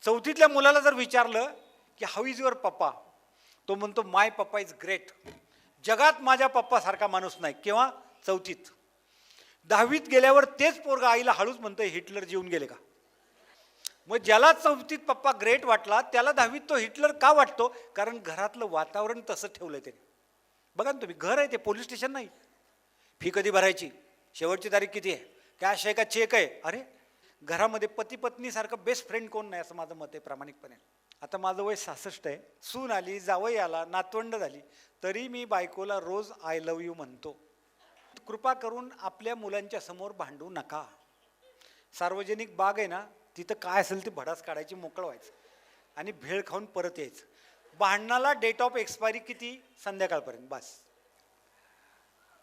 चौथीतल्या मुलाला जर विचारलं की हाऊ इज युअर पप्पा, तो म्हणतो माय पप्पा इज ग्रेट, जगात माझ्या पप्पासारखा माणूस नाही. केव्हा? चौथीत. 10वीत गेल्यावर तेच पोरगा आईला हळूच म्हणतोय हिटलर जीवन गेले का. मग ज्याला चौथीत पप्पा ग्रेट वाटला त्याला 10वीत तो हिटलर का वाटतो? कारण घरातलं वातावरण तसं ठेवलंय त्याने. बघा ना तुम्ही, घर आहे ते, पोलीस स्टेशन नाही. फी कधी भरायची, शेवटची तारीख किती आहे, कॅश आहे का चेक आहे. अरे घरामध्ये पती पत्नीसारखं बेस्ट फ्रेंड कोण नाही, असं माझं मत आहे प्रामाणिकपणे. आता माझं वय 66 आहे, सून आली, जावई आला, नातवंड झाली, तरी मी बायकोला रोज आय लव्ह यू म्हणतो. कृपा करून आपल्या मुलांच्या समोर भांडू नका. सार्वजनिक बाग आहे ना, तिथं काय असेल ते भडास काढायची, मोकळं व्हायचं आणि भेळ खाऊन परत यायचं. भांडणाला डेट ऑफ एक्सपायरी किती? संध्याकाळपर्यंत, बस.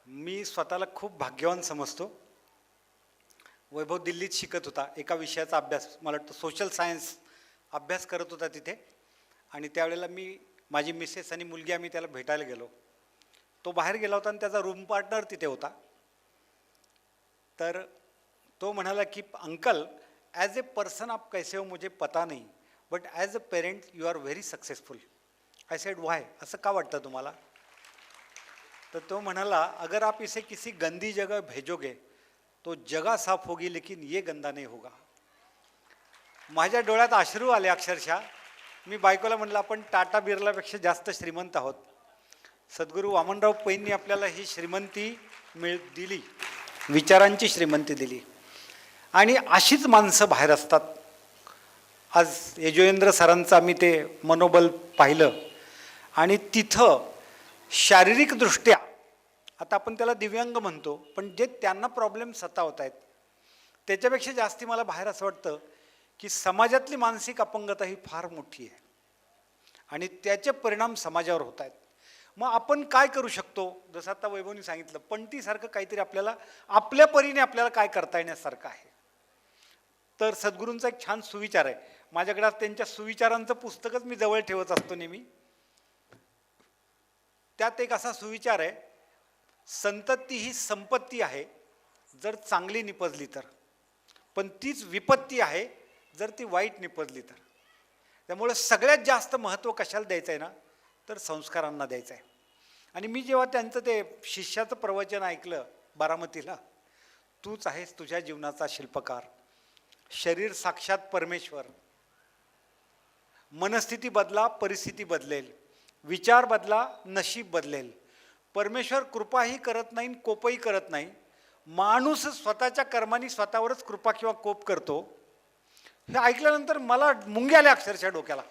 मी स्वतःला खूप भाग्यवान समजतो. वैभव दिल्लीत शिकत होता, एका विषयाचा अभ्यास, मला वाटतं सोशल सायन्स अभ्यास करत होता तिथे. आणि त्यावेळेला माझी मिसेस आणि मुलगी आम्ही त्याला भेटायला गेलो. तो बाहेर गेला होता आणि त्याचा रूम पार्टनर तिथे होता. तर तो म्हणाला की अंकल, ॲज ए पर्सन आप कैसे हो मुझे पता नहीं, but as a parent you are very successful. I said why, असं का वाटतं तुम्हाला? तर तो म्हणाला, अगर आप इसे किसी गंदी जगह भेजोगे तो जगह साफ होगी लेकिन ये गंदा नहीं होगा. माझ्या डोळ्यात अश्रू आले अक्षरशः. मी बायकोला म्हणलं, आपण टाटा बिर्लापेक्षा जास्त श्रीमंत आहोत. सद्गुरू वामनराव पैंनी आपल्याला ही श्रीमंती दिली, विचारांची श्रीमंती दिली. आणि अशीच माणसं बाहेर असतात. आज यजोेंद्र सरांचं आम्ही ते मनोबल पाहिलं आणि तिथं शारीरिकदृष्ट्या, आता आपण त्याला दिव्यांग म्हणतो, पण जे त्यांना प्रॉब्लेम सतावत आहेत त्याच्यापेक्षा जास्ती मला बाहेर असं वाटतं की समाजातली मानसिक अपंगता ही फार मोठी आहे आणि त्याचे परिणाम समाजावर होत आहेत. मग आपण काय करू शकतो? जसं आता वैभवनी सांगितलं, पंटीसारखं काहीतरी आपल्याला आपल्या परीने आपल्याला काय करता येण्यासारखं आहे. तर सद्गुरूंचा एक छान सुविचार आहे माझ्याकडे. आज त्यांच्या सुविचारांचं पुस्तकच मी जवळ ठेवत असतो नेहमी. त्यात एक असा सुविचार आहे, संतती ही संपत्ती आहे जर चांगली निपजली तर, पण तीच विपत्ती आहे जर ती वाईट निपजली तर. त्यामुळे सगळ्यात जास्त महत्त्व कशाला द्यायचं आहे ना, तर संस्कारांना द्यायचं आहे. आणि मी जेव्हा त्यांचं ते शिष्याचं प्रवचन ऐकलं बारामतीला, तूच आहेस तुझ्या जीवनाचा शिल्पकार, शरीर साक्षात परमेश्वर, मनस्थिती बदला परिस्थिती बदलेल, विचार बदला नशीब बदलेल, परमेश्वर कृपाही करत नाही कोपही करत नाही, माणूस स्वतःच्या कर्माने स्वतःवरच कृपा किंवा कोप करतो. हे ऐकल्यानंतर मला मुंग्या आल्या अक्षरशः डोक्याला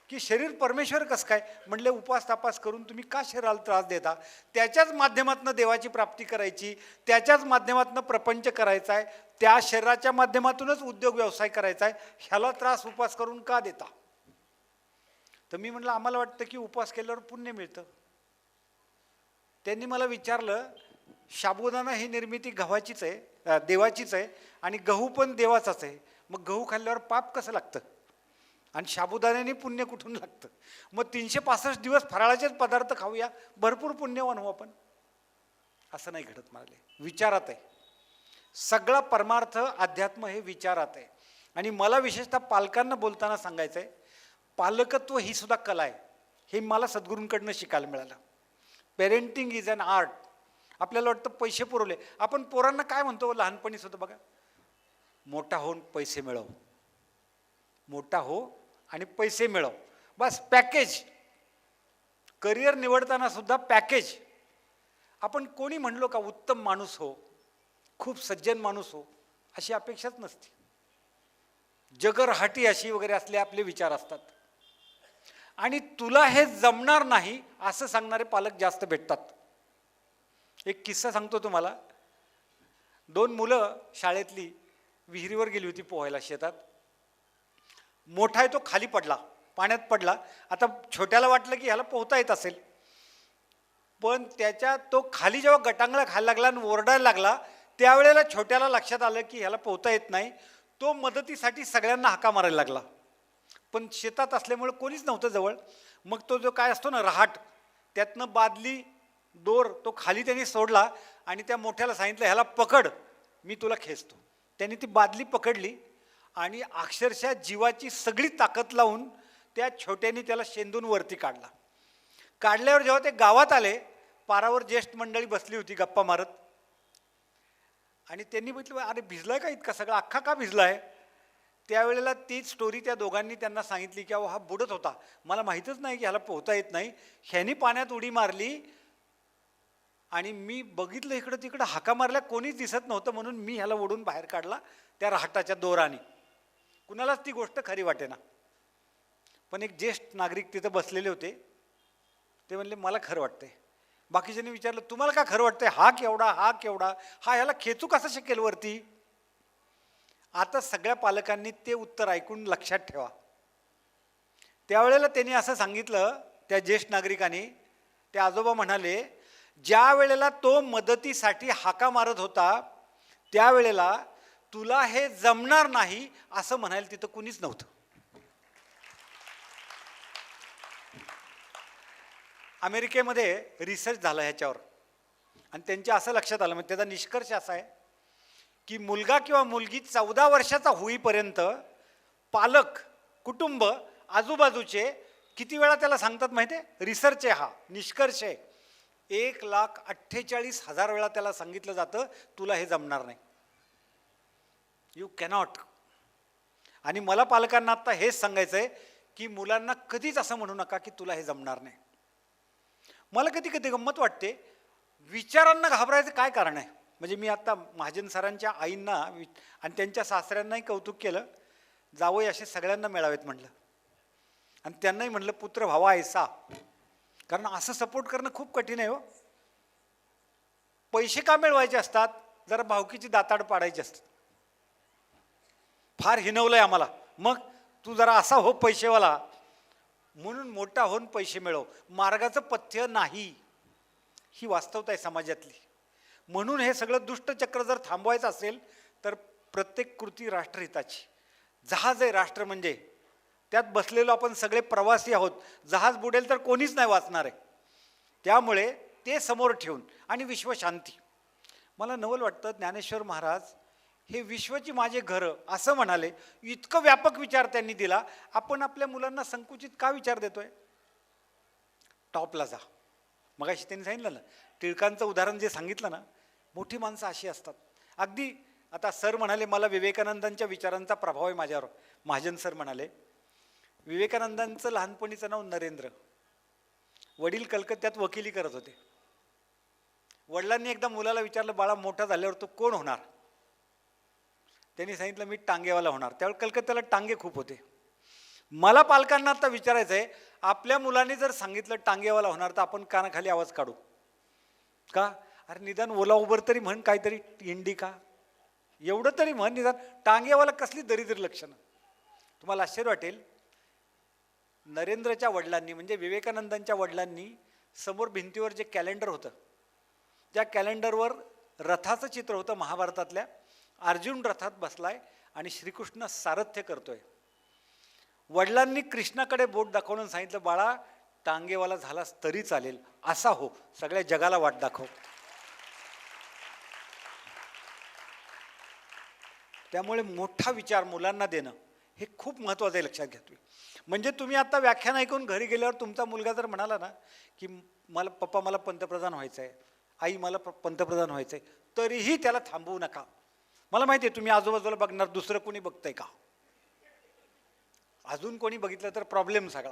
की शरीर परमेश्वर कसं काय? म्हणले, उपास तापास करून तुम्ही का शरीराला त्रास देता? त्याच्याच माध्यमातून देवाची प्राप्ती करायची, त्याच्याच माध्यमातून प्रपंच करायचा आहे, त्या शरीराच्या माध्यमातूनच उद्योग व्यवसाय करायचा आहे, ह्याला त्रास उपास करून का देता? तर मी म्हटलं, आम्हाला वाटतं की उपवास केल्यावर पुण्य मिळतं. त्यांनी मला विचारलं, साबुदाणा ही निर्मिती गव्हाचीच आहे, देवाचीच आहे, आणि गहू पण देवाचाच आहे, मग गहू खाल्ल्यावर पाप कसं लागतं आणि साबुदाण्याने पुण्य कुठून लागतं? मग 365 दिवस फराळाचेच पदार्थ खाऊया, भरपूर पुण्यवान हो आपण. असं नाही घडत म्हणाले. विचारात आहे सगळा परमार्थ. अध्यात्म हे विचारात आहे. आणि मला विशेषतः पालकांना बोलताना सांगायचं आहे, पालकत्व ही सुद्धा कला आहे. हे मला सद्गुरूंकडनं शिकायला मिळालं. Parenting is an art. आपल्याला वाटतं पैसे पुरवले, आपण पोरांना काय म्हणतो लहानपणी सुद्धा बघा, मोठा होऊन पैसे मिळव, मोठा हो आणि पैसे मिळव, बस पॅकेज. करिअर निवडताना सुद्धा पॅकेज. आपण कोणी म्हणलो का उत्तम माणूस हो, खूप सज्जन माणूस हो, अशी अपेक्षाच नसते. जगरहाटी अशी वगैरे असले आपले विचार असतात. आणि तुला हे जमणार नाही असं सांगणारे पालक जास्त भेटतात. एक किस्सा सांगतो तुम्हाला. 2 मुलं शाळेतली विहिरीवर गेली होती पोहायला शेतात. मोठा आहे तो खाली पडला, पाण्यात पडला. आता छोट्याला वाटलं की ह्याला पोहता येत असेल, पण तो खाली जेव्हा गटांगळा खायला लागला आणि ओरडायला लागला, त्यावेळेला छोट्याला लक्षात आलं की ह्याला पोहता येत नाही. तो मदतीसाठी सगळ्यांना हाका मारायला लागला, पण शेतात असल्यामुळे कोणीच नव्हतं जवळ. मग तो जो काय असतो ना रहाट, त्यातनं बादली दोर तो खाली त्यांनी सोडला आणि त्या मोठ्याला सांगितलं, ह्याला पकड, मी तुला खेचतो. त्यांनी ती बादली पकडली आणि अक्षरशः जीवाची सगळी ताकद लावून त्या छोट्याने त्याला शेंदून वरती काढला. काढल्यावर जेव्हा ते गावात आले, पारावर ज्येष्ठ मंडळी बसली होती गप्पा मारत, आणि त्यांनी म्हटलं अरे भिजलाय का इतका सगळा, अख्खा का भिजलाय? त्यावेळेला तीच स्टोरी त्या दोघांनी त्यांना सांगितली की अहो हा बुडत होता, मला माहीतच नाही की ह्याला पोहता येत नाही, ह्यानी पाण्यात उडी मारली आणि मी बघितलं इकडं तिकडं, हाका मारल्या कोणीच दिसत नव्हतं, म्हणून मी ह्याला ओढून बाहेर काढला त्या राहटाच्या दोराने. कुणालाच ती गोष्ट खरी वाटेना. पण एक ज्येष्ठ नागरिक तिथं बसलेले होते, ते म्हणले मला खरं वाटतंय. बाकीच्यांनी विचारलं तुम्हाला का खरं वाटतंय, हा केवढा हा केवढा, हा ह्याला खेचू कसं शकेल वरती? आता सगळ्या पालकांनी ते उत्तर ऐकून लक्षात ठेवा. त्यावेळेला त्यांनी असं सांगितलं, त्या ज्येष्ठ नागरिकांनी, ते आजोबा म्हणाले ज्या वेळेला तो मदतीसाठी हाका मारत होता त्यावेळेला तुला हे जमणार नाही असं म्हणायला तिथं कुणीच नव्हतं. अमेरिकेमध्ये रिसर्च झाला ह्याच्यावर, आणि त्यांच्या असं लक्षात आलं, म्हणजे त्याचा निष्कर्ष असा आहे की मुलगा किंवा मुलगी 14 वर्षाचा होईपर्यंत पालक, कुटुंब, आजूबाजूचे किती वेळा त्याला सांगतात माहिती आहे? रिसर्च आहे हा, निष्कर्ष आहे. 1,48,000 वेळा त्याला सांगितलं जातं तुला हे जमणार नाही, यू कॅनॉट. आणि मला पालकांना आता हेच सांगायचं आहे की मुलांना कधीच असं म्हणू नका की तुला हे जमणार नाही. मला कधी कधी गंमत वाटते, विचारांना घाबरायचं काय कारण आहे? म्हणजे मी आता महाजन सरांच्या आईंना आणि त्यांच्या सासऱ्यांनाही कौतुक केलं, जावई असे सगळ्यांना मिळावेत म्हटलं, आणि त्यांनाही म्हटलं पुत्र भावा ऐसा, कारण असं सपोर्ट करणं खूप कठीण आहे हो. पैसे का मिळवायचे असतात? जरा भावकीची दाताड पाडायची असतात. फार हिनवलंय आम्हाला, मग तू जरा असा हो पैसेवाला, म्हणून मोठा होऊन पैसे मिळव. मार्गाचं पथ्य नाही, ही वास्तवता आहे समाजातली. म्हणून हे सगळं दुष्टचक्र जर थांबवायचं असेल तर प्रत्येक कृती राष्ट्रहिताची. जहाज आहे राष्ट्र म्हणजे, त्यात बसलेलो आपण सगळे प्रवासी आहोत. जहाज बुडेल तर कोणीच नाही वाचणार आहे. त्यामुळे ते समोर ठेवून आणि विश्वशांती. मला नवल वाटतं ज्ञानेश्वर महाराज हे विश्वची माझे घरं असं म्हणाले. इतकं व्यापक विचार त्यांनी दिला. आपण आपल्या मुलांना संकुचित का विचार देतोय? टॉपला जा. मगाशी त्यांनी सांगितलं ना, टिळकांचं उदाहरण जे सांगितलं ना, मोठी माणसं अशी असतात. अगदी आता सर म्हणाले मला विवेकानंदांच्या विचारांचा प्रभाव आहे माझ्यावर. महाजन सर म्हणाले विवेकानंदांचं लहानपणीचं नाव नरेंद्र. वडील कलकत्त्यात वकिली करत होते. वडिलांनी एकदा मुलाला विचारलं बाळा मोठा झाल्यावर तू कोण होणार? त्यांनी सांगितलं मी टांगेवाला होणार. त्यावेळी कलकत्त्याला टांगे खूप होते. मला पालकांना आता विचारायचं आहे, आपल्या मुलांनी जर सांगितलं टांगेवाला होणार तर आपण कानाखाली आवाज काढू का? अरे निदान ओला उबर तरी म्हण, काहीतरी इंडी का, एवढं तरी म्हण. निदान टांगेवाला कसली दरिद्र लक्षणं. तुम्हाला आश्चर्य वाटेल, नरेंद्रच्या वडिलांनी म्हणजे विवेकानंदांच्या वडिलांनी समोर भिंतीवर जे कॅलेंडर होतं, त्या कॅलेंडरवर रथाचं चित्र होतं महाभारतातल्या. अर्जुन रथात बसलाय आणि श्रीकृष्ण सारथ्य करतोय. वडिलांनी कृष्णाकडे बोट दाखवून सांगितलं बाळा टांगेवाला झालास तरी चालेल, असा हो, सगळ्या जगाला वाट दाखव. त्यामुळे मोठा विचार मुलांना देणं हे खूप महत्त्वाचं आहे, लक्षात घ्या. म्हणजे तुम्ही आता व्याख्यान ऐकून घरी गेल्यावर तुमचा मुलगा जर म्हणाला ना की मला पप्पा मला पंतप्रधान व्हायचं आहे, आई मला पंतप्रधान व्हायचं आहे, तरीही त्याला थांबवू नका. मला माहिती आहे तुम्ही आजूबाजूला बघणार, दुसरं कोणी बघतंय का, अजून कोणी बघितलं तर प्रॉब्लेम सगळा.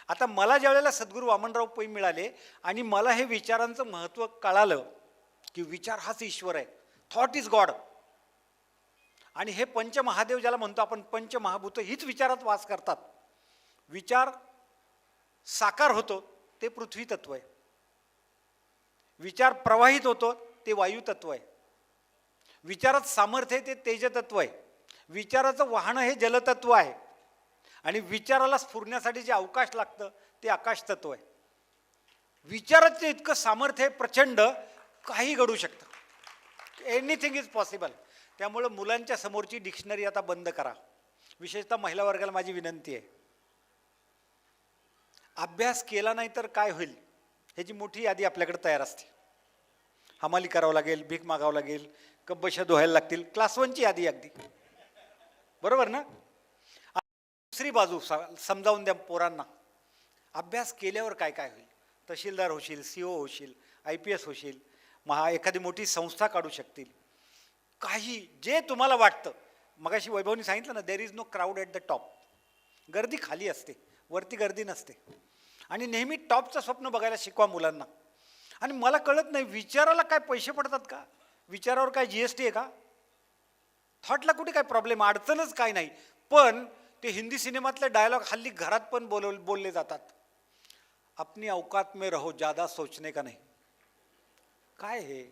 आता मला ज्या वेळेला सद्गुरू वामनराव पै मिळाले आणि मला हे विचारांचं महत्त्व कळालं की विचार हाच ईश्वर आहे, थॉट इज गॉड. आणि हे पंचमहादेव ज्याला म्हणतो आपण, पंचमहाभूत हीच विचारात वास करतात. विचार साकार होतो ते पृथ्वी तत्व आहे, विचार प्रवाहित होतो ते वायू तत्व आहे, विचारात सामर्थ्य आहे ते तेजतत्व आहे, विचाराचं वाहन हे जलतत्व आहे, आणि विचाराला स्फुरण्यासाठी जे अवकाश लागतं ते आकाश तत्व आहे. विचाराचं इतकं सामर्थ्य आहे प्रचंड, काही घडू शकतं, एनिथिंग इज पॉसिबल. त्यामुळं मुलांच्या समोरची डिक्शनरी आता बंद करा. विशेषतः महिला वर्गाला माझी विनंती आहे, अभ्यास केला नाही तर काय होईल ह्याची मोठी यादी आपल्याकडे तयार असते. हमाली करावं लागेल, भीक मागावं लागेल, कब्बशा धुवायला लागतील, क्लास 1ची यादी अगदी. बरोबर ना? दुसरी बाजू समजावून द्या पोरांना. अभ्यास केल्यावर काय काय होईल? तहसीलदार होशील, CO होशील, IPS होशील, एखादी मोठी संस्था काढू शकतील. काही जे तुम्हाला वाटतं. मगाशी वैभवनी सांगितलं ना, there is no crowd at the top. गर्दी खाली असते, वरती गर्दी नसते. आणि नेहमी टॉपचं स्वप्न बघायला शिकवा मुलांना. आणि मला कळत नाही, विचाराला काय पैसे पडतात का? विचारावर काय GST आहे का? थॉटला कुठे काय प्रॉब्लेम, अडचणच काय नाही. पण ते हिंदी सिनेमातले डायलॉग हल्ली घरात पण बोलले जातात. अपनी औकात में रहो, ज्यादा सोचने का नाही. काय हे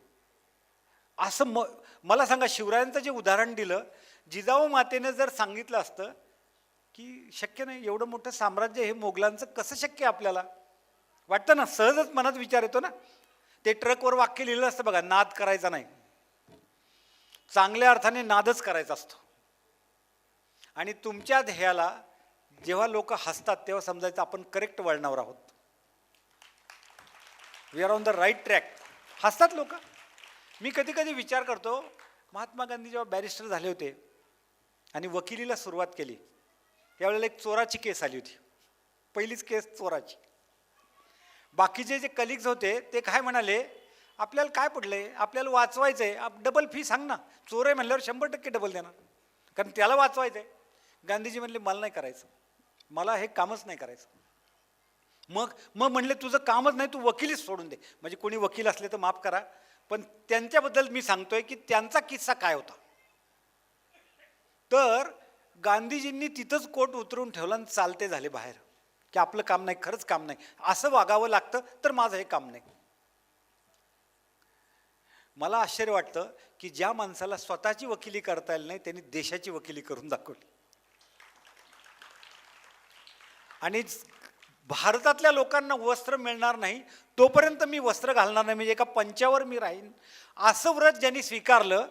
असं? मला सांगा, शिवरायांचं जे उदाहरण दिलं, जिजाऊ मातेने जर सांगितलं असतं की शक्य नाही, एवढं मोठं साम्राज्य हे मोगलांचं कसं शक्य आपल्याला? वाटतं ना, सहजच मनात विचार येतो ना. ते ट्रकवर वाक्य लिहिलं असतं बघा, नाद करायचा नाही. चांगल्या अर्थाने नादच करायचा असतो. आणि तुमच्या ध्येयाला जेव्हा लोक हसतात तेव्हा समजायचं आपण करेक्ट वळणावर आहोत. We are on the right track. हसतात लोक. मी कधी कधी विचार करतो, महात्मा गांधी जेव्हा बॅरिस्टर झाले होते आणि वकिलीला सुरुवात केली, त्यावेळेला एक चोराची केस आली होती. पहिलीच केस चोराची. बाकीचे जे कलिग्स होते ते काय म्हणाले, आपल्याला काय पडलंय, आपल्याला वाचवायचंय, डबल फी सांग ना. चोर आहे म्हणल्यावर 100% डबल देणार, कारण त्याला वाचवायचंय. गांधीजी म्हणले, मला नाही करायचं, मला हे कामच नाही करायचं. मग म्हणले, तुझं कामच नाही, तू वकिलीच सोडून दे. म्हणजे कोणी वकील असले तर माफ करा, पण त्यांच्याबद्दल मी सांगतोय की त्यांचा किस्सा काय होता. तर गांधीजींनी तिथंच कोट उतरून ठेवला आणि चालते झाले बाहेर, की आपलं काम नाही, खरंच काम नाही, असं वागावं लागतं, तर माझं हे काम नाही. मला आश्चर्य वाटतं की ज्या माणसाला स्वतःची वकिली करता येईल नाही, त्यांनी देशाची वकिली करून दाखवली. आणि भारतातल्या लोकांना वस्त्र मिळणार नाही तोपर्यंत मी वस्त्र घालणार नाही, म्हणजे एका पंचावर मी राहीन, असं व्रत ज्यांनी स्वीकारलं,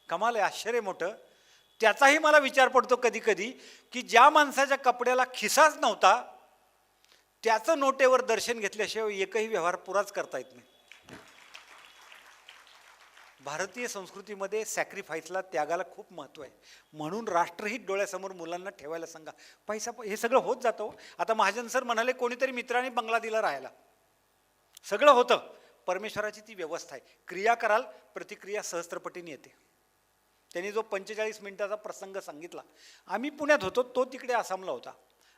कमाल आहे, आश्चर्य मोठं. त्याचाही मला विचार पडतो कधी कधी की ज्या माणसाच्या कपड्याला खिसाच नव्हता, त्याचं नोटेवर दर्शन घेतल्याशिवाय एकही व्यवहार पुराच करता येत नाही. भारतीय संस्कृतीमध्ये सॅक्रिफाईसला, त्यागाला खूप महत्त्व आहे. म्हणून राष्ट्रहित डोळ्यासमोर मुलांना ठेवायला सांगा. पैसा हे सगळं होत जातं. आता महाजन सर म्हणाले, कोणीतरी मित्राने बंगला दिला राहायला, सगळं होतं. परमेश्वराची ती व्यवस्था आहे. क्रिया कराल, प्रतिक्रिया सहस्त्रपटीने येते. त्यांनी जो 45 मिनिटाचा प्रसंग सांगितला, आम्ही पुण्यात होतो, तो तिकडे आसामला होता.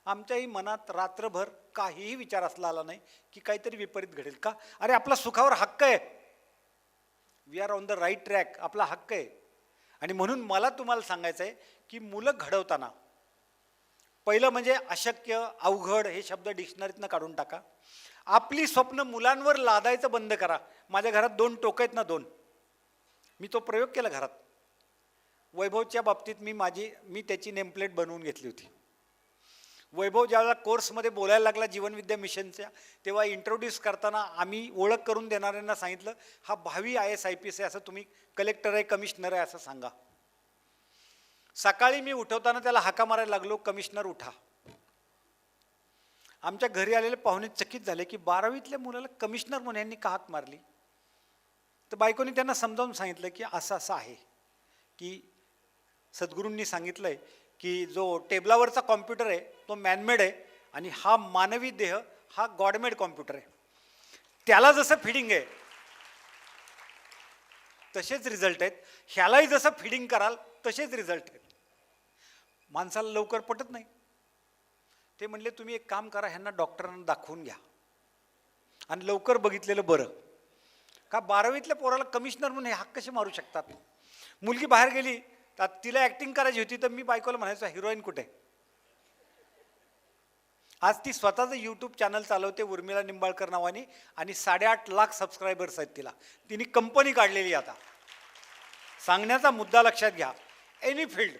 आमच्याही मनात रात्रभर काहीही विचार असला आला नाही की काहीतरी विपरीत घडेल का. अरे, आपला सुखावर हक्क आहे. We are on the right track, आपला हक्क आहे. आणि म्हणून मला तुम्हाला सांगायचं आहे की मुलं घडवताना पहिलं म्हणजे अशक्य, अवघड हे शब्द डिक्शनरीतनं काढून टाका. आपली स्वप्न मुलांवर लादायचं बंद करा. माझ्या घरात 2 टोकं आहेत ना, 2. मी तो प्रयोग केला घरात. वैभवच्या बाबतीत मी त्याची नेमप्लेट बनवून घेतली होती. वैभव ज्यावेळेला कोर्समध्ये बोलायला लागला जीवनविद्या मिशनच्या, तेव्हा इंट्रोड्यूस करताना आम्ही ओळख करून देणाऱ्यांना सांगितलं, हा भावी IAS IPS आहे, असं तुम्ही कलेक्टर आहे, कमिशनर आहे असं सांगा. सकाळी मी उठवताना त्याला हाका मारायला लागलो, कमिशनर उठा. आमच्या घरी आलेले पाहुणे चकित झाले की 12वीतल्या मुलाला कमिशनर म्हणून यांनी का हाक मारली. तर बायकोनी त्यांना समजावून सांगितलं की असं असं आहे की सद्गुरूंनी सांगितलंय की जो टेबलावरचा कॉम्प्युटर आहे तो मॅनमेड आहे आणि हा मानवी देह हा गॉडमेड कॉम्प्युटर आहे. त्याला जसं फिडिंग आहे तसेच रिझल्ट आहेत, ह्यालाही जसं फिडिंग कराल तसेच रिझल्ट आहेत. माणसाला लवकर पटत नाही. ते म्हणले, तुम्ही एक काम करा, ह्यांना डॉक्टरांना दाखवून घ्या आणि लवकर बघितलेलं बरं. का 12वीतल्या पोराला कमिशनर म्हणून हे हाक कसे मारू शकतात. मुलगी बाहेर गेली तर तिला ॲक्टिंग करायची होती, तर मी बायकोला म्हणायचो, हिरोईन कुठे. आज ती स्वतःचं यूट्यूब चॅनल चालवते, उर्मिला निंबाळकर नावाने, आणि 8.5 लाख सबस्क्रायबर्स आहेत तिला. तिने कंपनी काढलेली. आता सांगण्याचा मुद्दा लक्षात घ्या, any field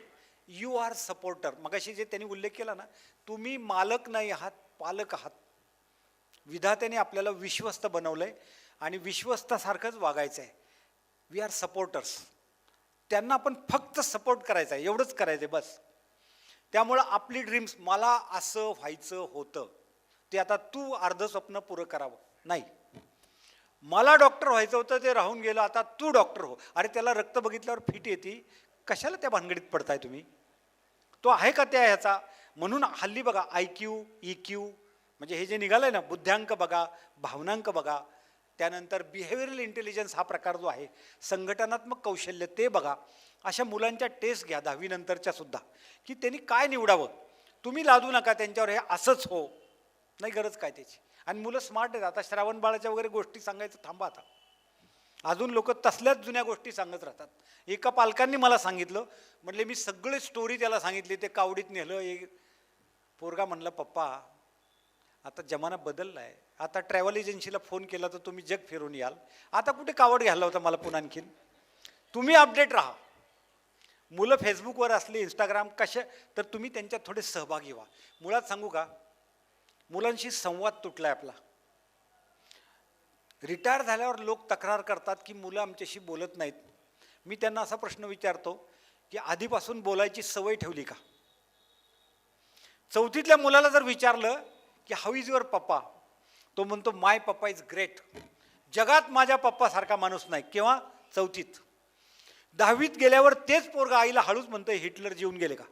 you are supporter. मगाशी जे त्यांनी उल्लेख केला ना, तुम्ही मालक नाही आहात, पालक आहात. विधात्याने आपल्याला विश्वस्त बनवलंय आणि विश्वस्तासारखंच वागायचं आहे. We are supporters. त्यांना आपण फक्त सपोर्ट करायचं आहे, एवढंच करायचं आहे बस. त्यामुळं आपली ड्रीम्स, मला असं व्हायचं होतं, ते आता तू अर्ध स्वप्न पुरं करावं नाही. मला डॉक्टर व्हायचं होतं, ते राहून गेलं, आता तू डॉक्टर हो. अरे, त्याला रक्त बघितल्यावर फिट येते, कशाला त्या भानगडीत पडताय तुम्ही. तो आहे का त्या ह्याचा? म्हणून हल्ली बघा IQ EQ म्हणजे हे जे निघालंय ना, बुद्ध्यांक बघा, भावनांक बघा, त्यानंतर बिहेवियरल इंटेलिजन्स हा प्रकार जो आहे, संघटनात्मक कौशल्य ते बघा. अशा मुलांच्या टेस्ट घ्या 10वी नंतरच्या सुद्धा, की त्यांनी काय निवडावं. तुम्ही लादू नका त्यांच्यावर हे असंच हो, नाही गरज काय त्याची. आणि मुलं स्मार्ट आहेत. आता श्रावण बाळाच्या वगैरे गोष्टी सांगायचं थांबा आता. अजून लोक तसल्याच जुन्या गोष्टी सांगत राहतात. एका पालकांनी मला सांगितलं, म्हटले मी सगळे स्टोरी त्याला सांगितली, ते कावडीत नेलं. एक पोरगा म्हणलं, पप्पा आता जमाना बदलला आहे, आता ट्रॅव्हल एजन्सीला फोन केला तर तुम्ही जग फिरून याल, आता कुठे कावड घ्यायला होता मला पुन्हा आणखीन. तुम्ही अपडेट राहा. मुलं फेसबुकवर असली, इंस्टाग्राम कशा, तर तुम्ही त्यांच्यात थोडे सहभागी व्हा. मुळात सांगू का, मुलांशी संवाद तुटलाय आपला. रिटायर झाल्यावर लोक तक्रार करतात की मुलं आमच्याशी बोलत नाहीत. मी त्यांना असा प्रश्न विचारतो की आधीपासून बोलायची सवय ठेवली का? चौथीतल्या मुलाला जर विचारलं की हाऊ इज युअर पप्पा, तो म्हणतो माय पप्पा इज ग्रेट, जगात माझ्या पप्पासारखा माणूस नाही. केव्हा? चौथीत. 10वीत गेल्यावर तेच पोरगा आईला हळूच म्हणतोय हिटलर जीवन गेले का?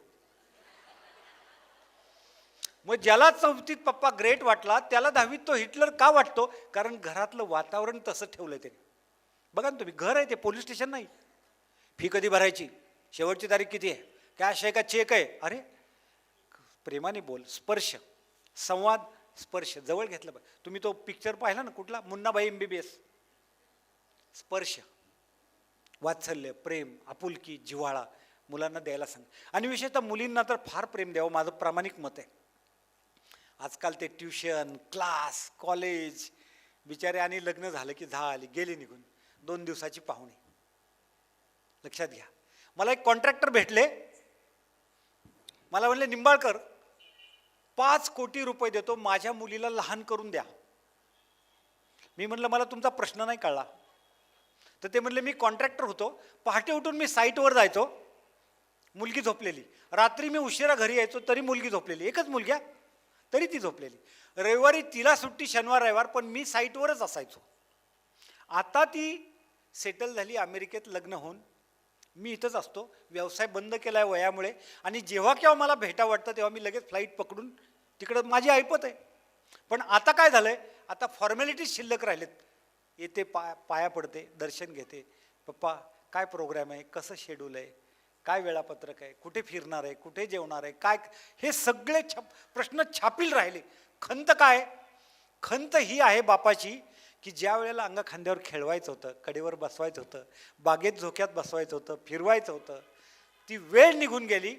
मग ज्याला चौथीत पप्पा ग्रेट वाटला त्याला 10वीत तो हिटलर का वाटतो? कारण घरातलं वातावरण तसं ठेवलंय त्याने. बघा ना तुम्ही, घर आहे ते, पोलीस स्टेशन नाही. फी कधी भरायची, शेवटची तारीख किती आहे, कॅश आहे का चेक आहे, अरे प्रेमाने बोल. स्पर्श, संवाद, स्पर्श जवळ घेतलं पाहिजे. तुम्ही तो पिक्चर पाहिला ना कुठला, मुन्नाबाई MBBS, स्पर्श, वात्सल्य, प्रेम, आपुलकी, जिव्हाळा मुलांना द्यायला सांग. आणि विशेषतः मुलींना तर फार प्रेम द्यावं, माझं प्रामाणिक मत आहे. आजकाल ते ट्युशन, क्लास, कॉलेज, बिचारे, आणि लग्न झालं की झाली, गेली निघून, 2 दिवसाची पाहुणे. लक्षात घ्या. मला एक कॉन्ट्रॅक्टर भेटले, मला म्हणले निंबाळकर 5 कोटी रुपये देतो, माझ्या मुलीला लहान करून द्या. मी म्हणलं मला तुमचा प्रश्न नाही कळला. तर ते म्हणले मी कॉन्ट्रॅक्टर होतो, पहाटे उठून मी साईटवर जायचो, मुलगी झोपलेली, रात्री मी उशिरा घरी यायचो तरी मुलगी झोपलेली, एकच मुलगी तरी ती झोपलेली, रविवारी तिला सुट्टी, शनिवार रविवार, पण मी साईटवरच असायचो. आता ती सेटल झाली अमेरिकेत, लग्न होऊन, मी इथंच असतो. व्यवसाय बंद केला आहे वयामुळे, आणि जेव्हा केव्हा मला भेटा वाटतं तेव्हा मी लगेच फ्लाईट पकडून तिकडं माझी ऐपत आहे. पण आता काय झालंय, आता फॉर्मॅलिटीज शिल्लक राहिलेत. येते, पाया पडते, दर्शन घेते, पप्पा काय प्रोग्राम आहे, कसं शेड्यूल आहे, काय वेळापत्रक आहे, कुठे फिरणार आहे, कुठे जेवणार आहे, काय, हे सगळे प्रश्न छापील राहिले. खंत काय? खंत ही आहे बापाची की ज्या वेळेला अंगा खांद्यावर खेळवायचं होतं, कडेवर बसवायचं होतं, बागेत झोक्यात बसवायचं होतं, फिरवायचं होतं, ती वेळ निघून गेली.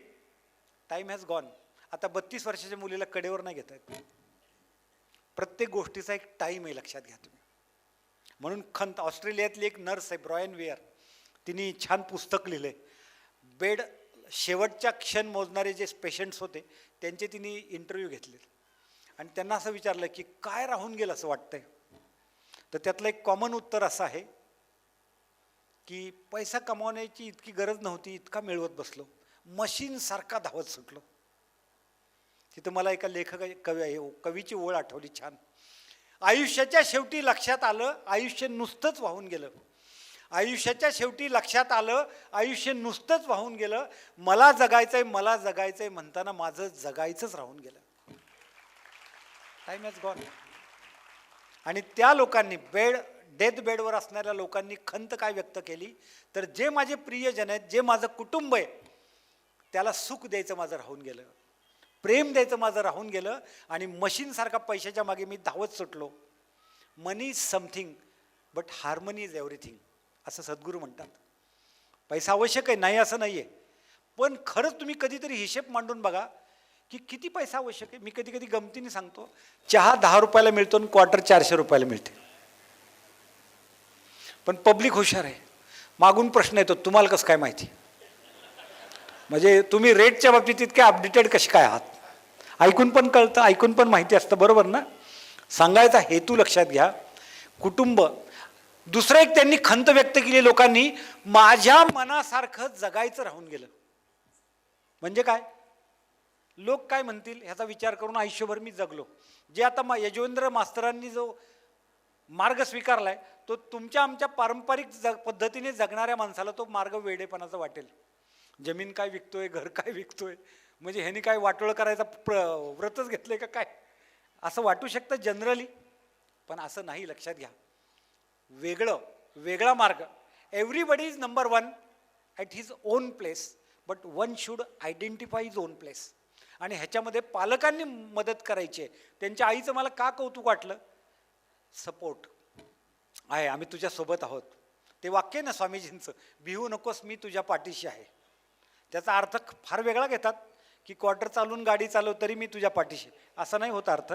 Time has gone. आता 32 वर्षाच्या मुलीला कडेवर नाही घेता येत. प्रत्येक गोष्टीचा एक टाईम आहे, लक्षात घ्या तुम्ही. म्हणून खंत. ऑस्ट्रेलियातली एक नर्स आहे ब्रॉयन वेअर, तिने छान पुस्तक लिहिलंय. बेड शेवटच्या क्षण मोजणारे जे पेशंट्स होते त्यांचे तिने इंटरव्ह्यू घेतले, आणि त्यांना असं विचारलं की काय राहून गेलं असं वाटतंय. तर त्यातलं एक कॉमन उत्तर असं आहे की पैसा कमावण्याची इतकी गरज नव्हती, इतका मिळवत बसलो, मशीनसारखा धावत सुटलो. तिथं मला एका कवीची ओळ आठवली छान. आयुष्याच्या शेवटी लक्षात आलं आयुष्य नुसतंच वाहून गेलं, आयुष्याच्या शेवटी लक्षात आलं आयुष्य नुसतंच वाहून गेलं, मला जगायचंय, मला जगायचंय म्हणताना माझं जगायचंच राहून गेलं. Time has gone. आणि त्या लोकांनी, डेथ बेडवर असणाऱ्या लोकांनी खंत काय व्यक्त केली, तर जे माझे प्रियजन आहेत, जे माझं कुटुंब आहे, त्याला सुख द्यायचं माझं राहून गेलं, प्रेम द्यायचं माझं राहून गेलं, आणि मशीनसारखा पैशाच्या मागे मी धावत सुटलो. Money is something but harmony is everything, असं सद्गुरू म्हणतात. पैसा आवश्यक आहे, नाही असं नाही आहे, पण खरंच तुम्ही कधीतरी हिशेब मांडून बघा की किती पैसा आवश्यक आहे. मी कधी कधी गमतीने सांगतो, चहा 10 रुपयाला मिळतो आणि क्वार्टर 400 रुपयाला मिळते. पण पब्लिक हुशार आहे, मागून प्रश्न येतो तुम्हाला कसं काय माहिती, म्हणजे तुम्ही रेटच्या बाबतीत इतके अपडेटेड कसे काय आहात. ऐकून पण कळतं, ऐकून पण माहिती असतं, बरोबर ना. सांगायचा हेतू लक्षात घ्या. कुटुंब. दुसरं एक त्यांनी खंत व्यक्त केली लोकांनी, माझ्या मनासारखं जगायचं राहून गेलं. म्हणजे काय, लोक काय म्हणतील ह्याचा विचार करून आयुष्यभर मी जगलो. जे आता यजवेंद्र मास्तरांनी जो मार्ग स्वीकारलाय तो तुमच्या आमच्या पारंपरिक पद्धतीने जगणाऱ्या माणसाला तो मार्ग वेडेपणाचा वाटेल. जमीन काय विकतोय, घर काय विकतोय, म्हणजे ह्यानी काय वाटोळं करायचा व्रतच घेतलंय का काय, असं वाटू शकतं जनरली. पण असं नाही, लक्षात घ्या. वेगळा मार्ग. Everybody is number one at his on place, but one should identify his on place. आणि ह्याच्यामध्ये पालकांनी मदत करायची आहे. त्यांच्या आईचं मला का कौतुक वाटलं, सपोर्ट आहे, आम्ही तुझ्यासोबत आहोत. ते वाक्य ना स्वामीजींचं, भिवू नकोस मी तुझ्या पाठीशी आहे. त्याचा अर्थ फार वेगळा घेतात की क्वार्टर चालून गाडी चालव तरी मी तुझ्या पाठीशी, असं नाही होत अर्थ.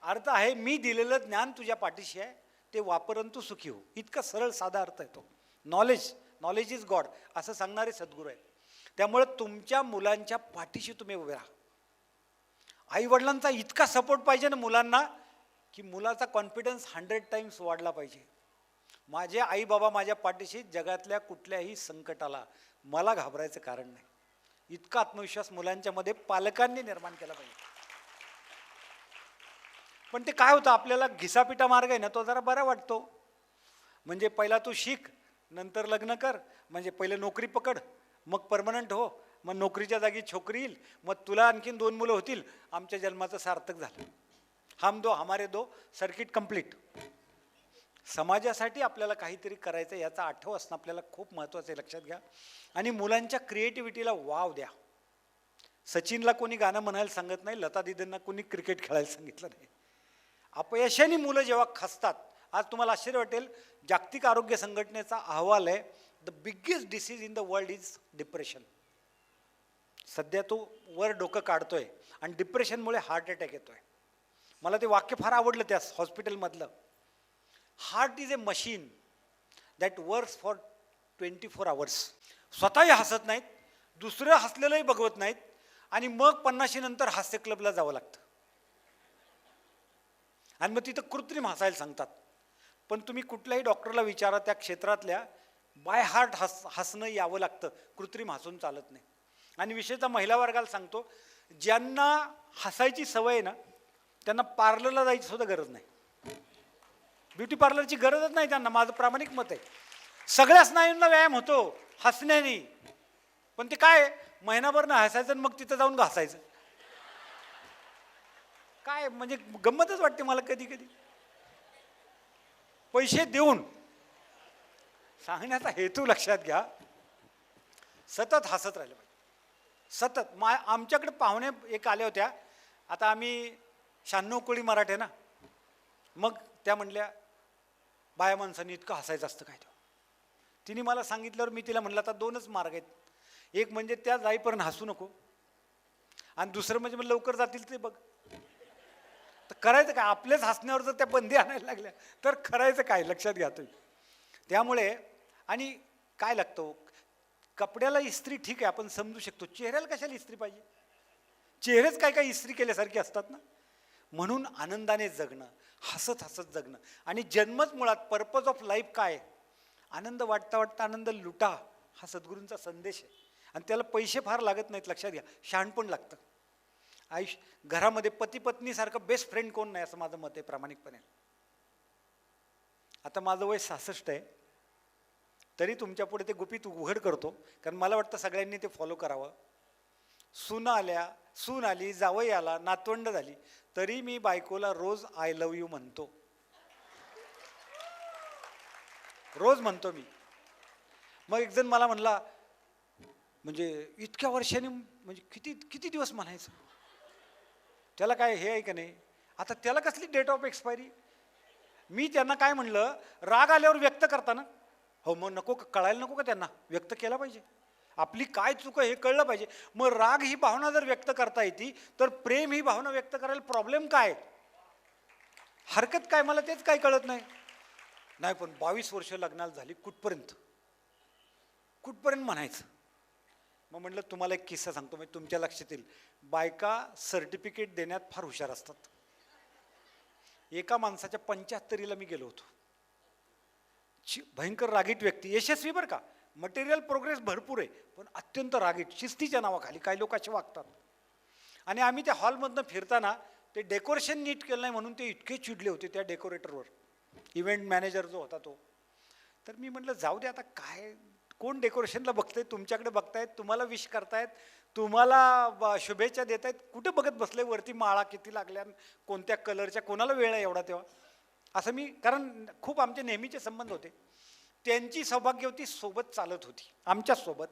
अर्थ आहे मी दिलेलं ज्ञान तुझ्या पाठीशी आहे, ते वापरून तू सुखी हो. इतका सरळ साधा अर्थ आहे तो. नॉलेज इज गॉड असं सांगणारे सद्गुरू आहेत. त्यामुळे तुमच्या मुलांच्या पाठीशी तुम्ही उभे राहा. आईवडिलांचा इतका सपोर्ट पाहिजे ना मुलांना की मुलाचा कॉन्फिडन्स 100 टाइम्स वाढला पाहिजे. माझे आई बाबा माझ्या पाठीशी, जगातल्या कुठल्याही संकटाला मला घाबरायचं कारण नाही. इतका आत्मविश्वास मुलांच्या मध्ये पालकांनी निर्माण केला पाहिजे. पण ते काय होतं, आपल्याला घिसापिटा मार्ग आहे ना तो जरा बरा वाटतो. म्हणजे पहिला तू शिक, नंतर लग्न कर, म्हणजे पहिले नोकरी पकड, मग परमनंट हो, मग नोकरीच्या जागी छोकरी येईल, मग तुला आणखीन 2 मुलं होतील, आमच्या जन्माचं सार्थक झालं. हम दो हमारे दो, सर्किट कंप्लीट. समाजासाठी आपल्याला काहीतरी करायचं याचा आठव असणं आपल्याला खूप महत्त्वाचं आहे, लक्षात घ्या. आणि मुलांच्या क्रिएटिव्हिटीला वाव द्या. सचिनला कोणी गाणं म्हणायला सांगत नाही, लता दीदींना कोणी क्रिकेट खेळायला सांगितलं नाही. अपयशाने मुलं जेव्हा खचतात, आज तुम्हाला आश्चर्य वाटेल, जागतिक आरोग्य संघटनेचा अहवाल आहे, the biggest disease in the world is depression. सध्या तो वर डोकं काढतोय आणि डिप्रेशनमुळे हार्ट अटॅक येतोय. मला ते वाक्य फार आवडलं त्या हॉस्पिटलमधलं. Heart is a machine that works for 24 hours. स्वतःही हसत नाहीत, दुसरं हसलेलंही बघवत नाहीत, आणि मग 50 नंतर हास्य क्लबला जावं लागतं आणि मग तिथं कृत्रिम हसायला सांगतात. पण तुम्ही कुठल्याही डॉक्टरला विचारा, त्या क्षेत्रातल्या बाय हार्ट हसणं यावं लागतं, कृत्रिम हसून चालत नाही. आणि विशेषतः महिला वर्गाला सांगतो, ज्यांना हसायची सवय आहे ना त्यांना पार्लरला जायची सुद्धा गरज नाही. ब्युटी पार्लरची गरजच नाही त्यांना, माझं प्रामाणिक मत आहे. सगळ्या स्नायूंना व्यायाम होतो हसण्याने. पण ते काय, महिनाभर ना हसायचं आणि मग तिथं जाऊन घासायचं, काय म्हणजे गंमतच वाटते मला कधी कधी. पैसे देऊन सांगण्याचा हेतू लक्षात घ्या, सतत हसत राहिलं पाहिजे, सतत. आमच्याकडे पाहुणे एक आल्या होत्या, आता आम्ही 96 कोळी मराठे ना, मग त्या म्हणल्या बाया माणसांनी इतकं हसायचं असतं काय. तिने मला सांगितल्यावर मी तिला म्हणलं, आता 2च मार्ग आहेत. एक म्हणजे त्या जाईपर्यंत हसू नको, आणि दुसरं म्हणजे मग लवकर जातील ते बघ. तर करायचं काय, आपल्याच हसण्यावर जर त्या बंदी आणायला लागल्या तर करायचं काय, लक्षात घ्या तुम्ही. त्यामुळे आणि काय लागतं, कपड्याला इस्त्री ठीक आहे आपण समजू शकतो, चेहऱ्याला कशाला इस्त्री पाहिजे. चेहरेच काय काय इस्त्री केल्यासारखे असतात ना. म्हणून आनंदाने जगणं, हसत हसत जगणं. आणि जन्मच मुळात पर्पज ऑफ लाईफ काय, आनंद वाटता वाटता आनंद लुटा, हा सद्गुरूंचा संदेश आहे. आणि त्याला पैसे फार लागत नाहीत, लक्षात घ्या, शहाणपण लागतं. घरामध्ये पती पत्नीसारखं बेस्ट फ्रेंड कोण नाही, असं माझं मत आहे प्रामाणिकपणे. आता माझं वय 66 आहे, तरी तुमच्या पुढे ते गुपित उघड करतो, कारण मला वाटतं सगळ्यांनी ते फॉलो करावं. सून आली, जावई आला, नातवंड झाली, तरी मी बायकोला रोज आय लव्ह यू म्हणतो, रोज म्हणतो मी. मग एक जण मला म्हणला, म्हणजे इतक्या वर्षांनी म्हणजे किती किती दिवस म्हणायचं, त्याला काय हे आहे का नाही. आता त्याला कसली डेट ऑफ एक्सपायरी. मी त्यांना काय म्हणलं, राग आल्यावर व्यक्त करताना, हो मग नको कळायला नको का त्यांना, व्यक्त केला पाहिजे, आपली काय चूक आहे हे कळलं पाहिजे. मग राग ही भावना जर व्यक्त करता येते तर प्रेम ही भावना व्यक्त करायला प्रॉब्लेम काय, हरकत काय, मला तेच काय कळत नाही. नाही पण 22 वर्ष लग्नाला झाली, कुठपर्यंत म्हणायचं. मग म्हटलं तुम्हाला एक किस्सा सांगतो, मी तुमच्या लक्षात येईल. बायका सर्टिफिकेट देण्यात फार हुशार असतात. एका माणसाच्या 75ला मी गेलो होतो, भयंकर रागीट व्यक्ती, यशस्वी बरं का, मटेरियल प्रोग्रेस भरपूर आहे, पण अत्यंत रागीट, शिस्तीच्या नावाखाली काही लोक असे वागतात. आणि आम्ही त्या हॉलमधनं फिरताना ते डेकोरेशन नीट केलं नाही म्हणून ते इतके चिडले होते त्या डेकोरेटरवर, इव्हेंट मॅनेजर जो होता तो. तर मी म्हटलं जाऊ दे आता, काय कोण डेकोरेशनला बघतंय, तुमच्याकडे बघतायत, तुम्हाला विश करतायत, तुम्हाला शुभेच्छा देत आहेत, कुठे बघत बसले वरती माळा किती लागल्या, कोणत्या कलरच्या, कोणाला वेळ आहे एवढा तेव्हा. असं मी, कारण खूप आमचे नेहमीचे संबंध होते. त्यांची सौभाग्यवती सोबत चालत होती आमच्या सोबत.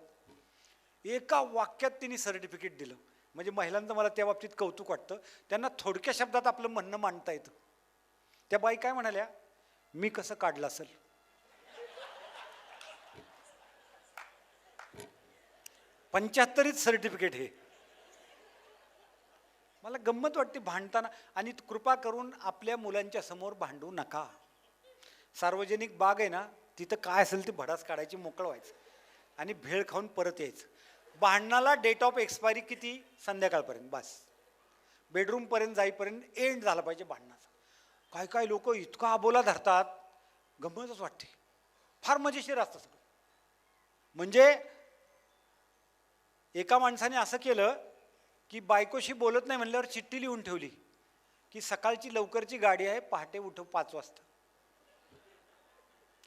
एका वाक्यात तिने सर्टिफिकेट दिलं. म्हणजे महिलांचं मला त्या बाबतीत कौतुक वाटतं, त्यांना थोडक्या शब्दात आपलं म्हणणं मांडता येतं. त्या बाई काय म्हणाल्या, मी कसं काढलं असेल. 75 सर्टिफिकेट हे. मला गंमत वाटते भांडताना. आणि कृपा करून आपल्या मुलांच्या समोर भांडू नका. सार्वजनिक बाग आहे ना, तिथं काय असेल ते भडास काढायची, मोकळं व्हायचं आणि भेळ खाऊन परत यायचं. भांडणाला डेट ऑफ एक्सपायरी किती, संध्याकाळपर्यंत बस. बेडरूमपर्यंत जाईपर्यंत एंड झाला पाहिजे भांडणाचा. काय काय लोक इतका अबोला धरतात, गंमतच वाटते. फार मजेशीर असतं सगळं. म्हणजे एका माणसाने असं केलं की बायकोशी बोलत नाही म्हणल्यावर चिठ्ठी लिहून ठेवली की सकाळची लवकरची गाडी आहे, पहाटे उठव 5 वाजता.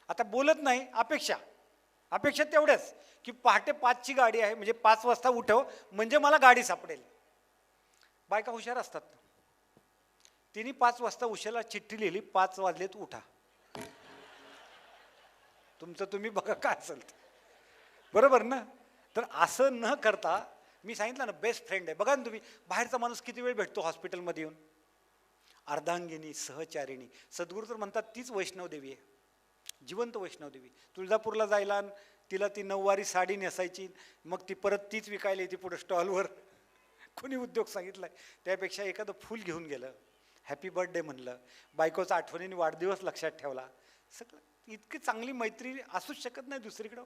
आता बोलत नाही, अपेक्षा तेवढ्याच की पहाटे 5ची गाडी आहे, म्हणजे 5 वाजता उठव, म्हणजे मला गाडी सापडेल. बायका हुशार असतात. तिने 5 वाजता उशिरा चिठ्ठी लिहिली, 5 वाजलेत उठा. तुमचं तुम्ही बघा काय असेल, बरोबर ना. तर असं न करता, मी सांगितलं ना बेस्ट फ्रेंड आहे. बघा ना तुम्ही, बाहेरचा माणूस किती वेळ भेटतो हॉस्पिटलमध्ये येऊन. अर्धांगिनी, सहचारिणी. सद्गुरू तर म्हणतात तीच वैष्णवदेवी आहे, जिवंत वैष्णवदेवी. तुळजापूरला जायला तिला ती 9वारी साडी नेसायची, मग ती परत तीच विकायला येते पुढे स्टॉलवर. कोणी उद्योग सांगितलाय. त्यापेक्षा एखादं फूल घेऊन गेलं, हॅपी बर्थडे म्हणलं, बायकोचा आठवणीने वाढदिवस लक्षात ठेवला, सगळं. इतकी चांगली मैत्री असूच शकत नाही दुसरीकडं.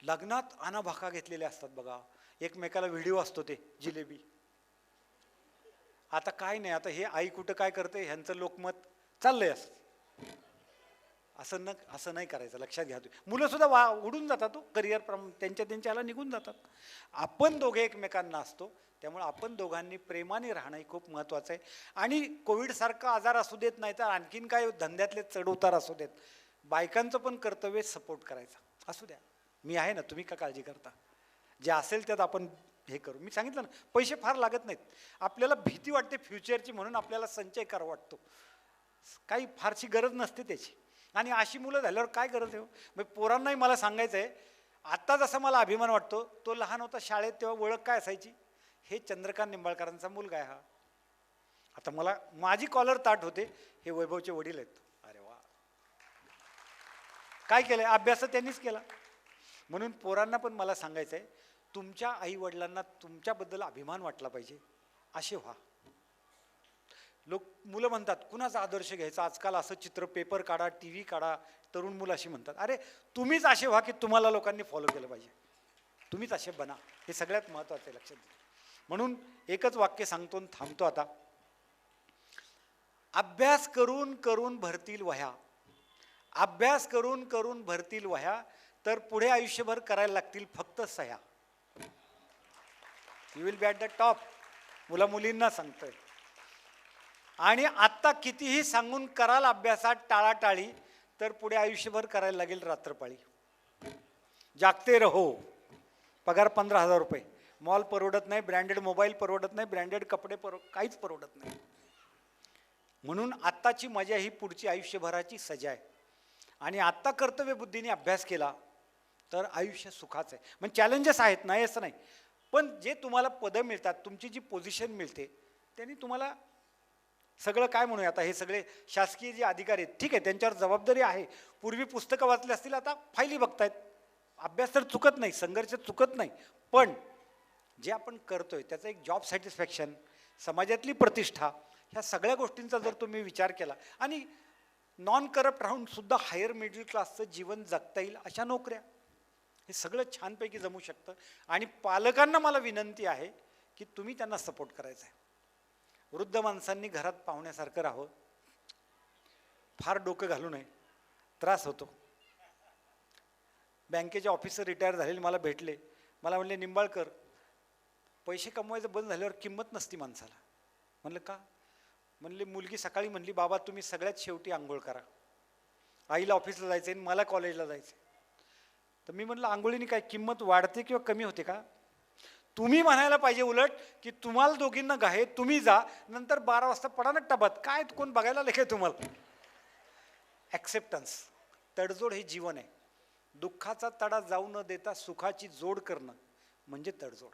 लग्नात आनाभाका घेतलेले असतात बघा, एकमेकाला व्हिडिओ असतो ते जिलेबी. आता काय नाही, आता हे आई कुठं काय करते ह्यांचं लोकमत चाललंय असं नाही करायचं. लक्षात घ्या तुम्ही. मुलं सुद्धा उडून जातात तो करिअर त्यांच्याला निघून जातात. आपण दोघे एकमेकांना असतो, त्यामुळे आपण दोघांनी प्रेमाने राहणं खूप महत्त्वाचं आहे. आणि कोविडसारखा आजार असू देत, नाही तर आणखीन काय धंद्यातले चढउतार असू देत, बायकांचं पण कर्तव्य सपोर्ट करायचा. असू द्या, मी आहे ना, तुम्ही का काळजी करता. जे असेल त्यात आपण हे करू. मी सांगितलं ना, पैसे फार लागत नाहीत. आपल्याला भीती वाटते फ्युचरची, म्हणून आपल्याला संचय करावा वाटतो. काही फारशी गरज नसते त्याची. आणि अशी मुलं झाल्यावर काय गरज आहे. मग पोरांनाही मला सांगायचं आहे, आत्ता जसा मला अभिमान वाटतो, तो लहान होता शाळेत तेव्हा ओळख काय असायची, हे चंद्रकांत निंबाळकरांचा मुलगा आहे हा. आता मला माझी कॉलर ताट होते, हे वैभवचे वडील आहेत. अरे वा, काय केलंय, अभ्यास त्यांनीच केला. म्हणून पोरांना पण मला सांगायचं आहे, तुमच्या आई वडिलांना तुमच्याबद्दल अभिमान वाटला पाहिजे, असे व्हा. मुलं म्हणतात कुणाचा आदर्श घ्यायचा, आजकाल असं चित्र, पेपर काढा, TV काढा, तरुण मुलं अशी म्हणतात. अरे तुम्हीच असे व्हा की तुम्हाला लोकांनी फॉलो केलं पाहिजे, तुम्हीच असे बना. हे सगळ्यात महत्त्वाचं आहे, लक्षात घ्या. म्हणून एकच वाक्य सांगतो आणि थांबतो आता. अभ्यास करून करून भरतील वह्या, अभ्यास करून करून भरतील वह्या, तर पुढे आयुष्यभर करायला लागतील फक्त सह्या. You will be at the top. मुला मुलींना सांगतोय. आणि आत्ता कितीही सांगून कराल अभ्यासात टाळाटाळी, तर पुढे आयुष्यभर करायला लागेल रात्रपाळी. जागते रहो. पगार 15,000 रुपये. मॉल परवडत नाही, ब्रँडेड मोबाईल परवडत नाही, ब्रँडेड कपडे काहीच परवडत नाही. म्हणून आत्ताची मजा ही पुढची आयुष्यभराची सजा आहे. आणि आत्ता कर्तव्यबुद्धीने अभ्यास केला तर आयुष्य सुखाचं आहे. म्हणजे चॅलेंजेस आहेत, नाही असं नाही, पण जे तुम्हाला पदं मिळतात, तुमची जी पोझिशन मिळते, त्यांनी तुम्हाला सगळं काय म्हणूया, आता हे सगळे शासकीय जे अधिकारी आहेत, ठीक आहे, त्यांच्यावर जबाबदारी आहे. पूर्वी पुस्तकं वाचली असतील, आता फायली बघतायत. अभ्यास तर चुकत नाही, संघर्ष चुकत नाही, पण जे आपण करतोय त्याचा एक जॉब सॅटिस्फॅक्शन, समाजातली प्रतिष्ठा, ह्या सगळ्या गोष्टींचा जर तुम्ही विचार केला आणि नॉन करप्ट राहून सुद्धा हायर मिडल क्लासचं जीवन जगता येईल अशा नोकऱ्या, हे सगळं छानपैकी जमू शकतं. आणि पालकांना मला विनंती आहे की तुम्ही त्यांना सपोर्ट करायचा आहे. वृद्ध माणसांनी घरात पाहुण्यासारखं राहावं, फार डोकं घालू नये, त्रास होतो. बँकेचे ऑफिसर रिटायर झालेले मला भेटले, मला म्हणले निंबाळकर, पैसे कमवायचं बंद झाल्यावर किंमत नसती माणसाला. म्हणलं का? म्हणले मुलगी सकाळी म्हणली, बाबा तुम्ही सगळ्यात शेवटी आंघोळ करा, आईला ऑफिसला जायचं आहे, मला कॉलेजला जायचं आहे. तर मी म्हणलं आंघोळीने काय किंमत वाढते किंवा कमी होते का? तुम्ही म्हणायला पाहिजे उलट की तुम्हाला दोघींना गाहे, तुम्ही जा, नंतर 12 वाजता पडा ना टबात, काय कोण बघायला लेखे तुम्हाला. ॲक्सेप्टन्स, तडजोड हे जीवन आहे. दुःखाचा तडा जाऊ न देता सुखाची जोड करणं म्हणजे तडजोड.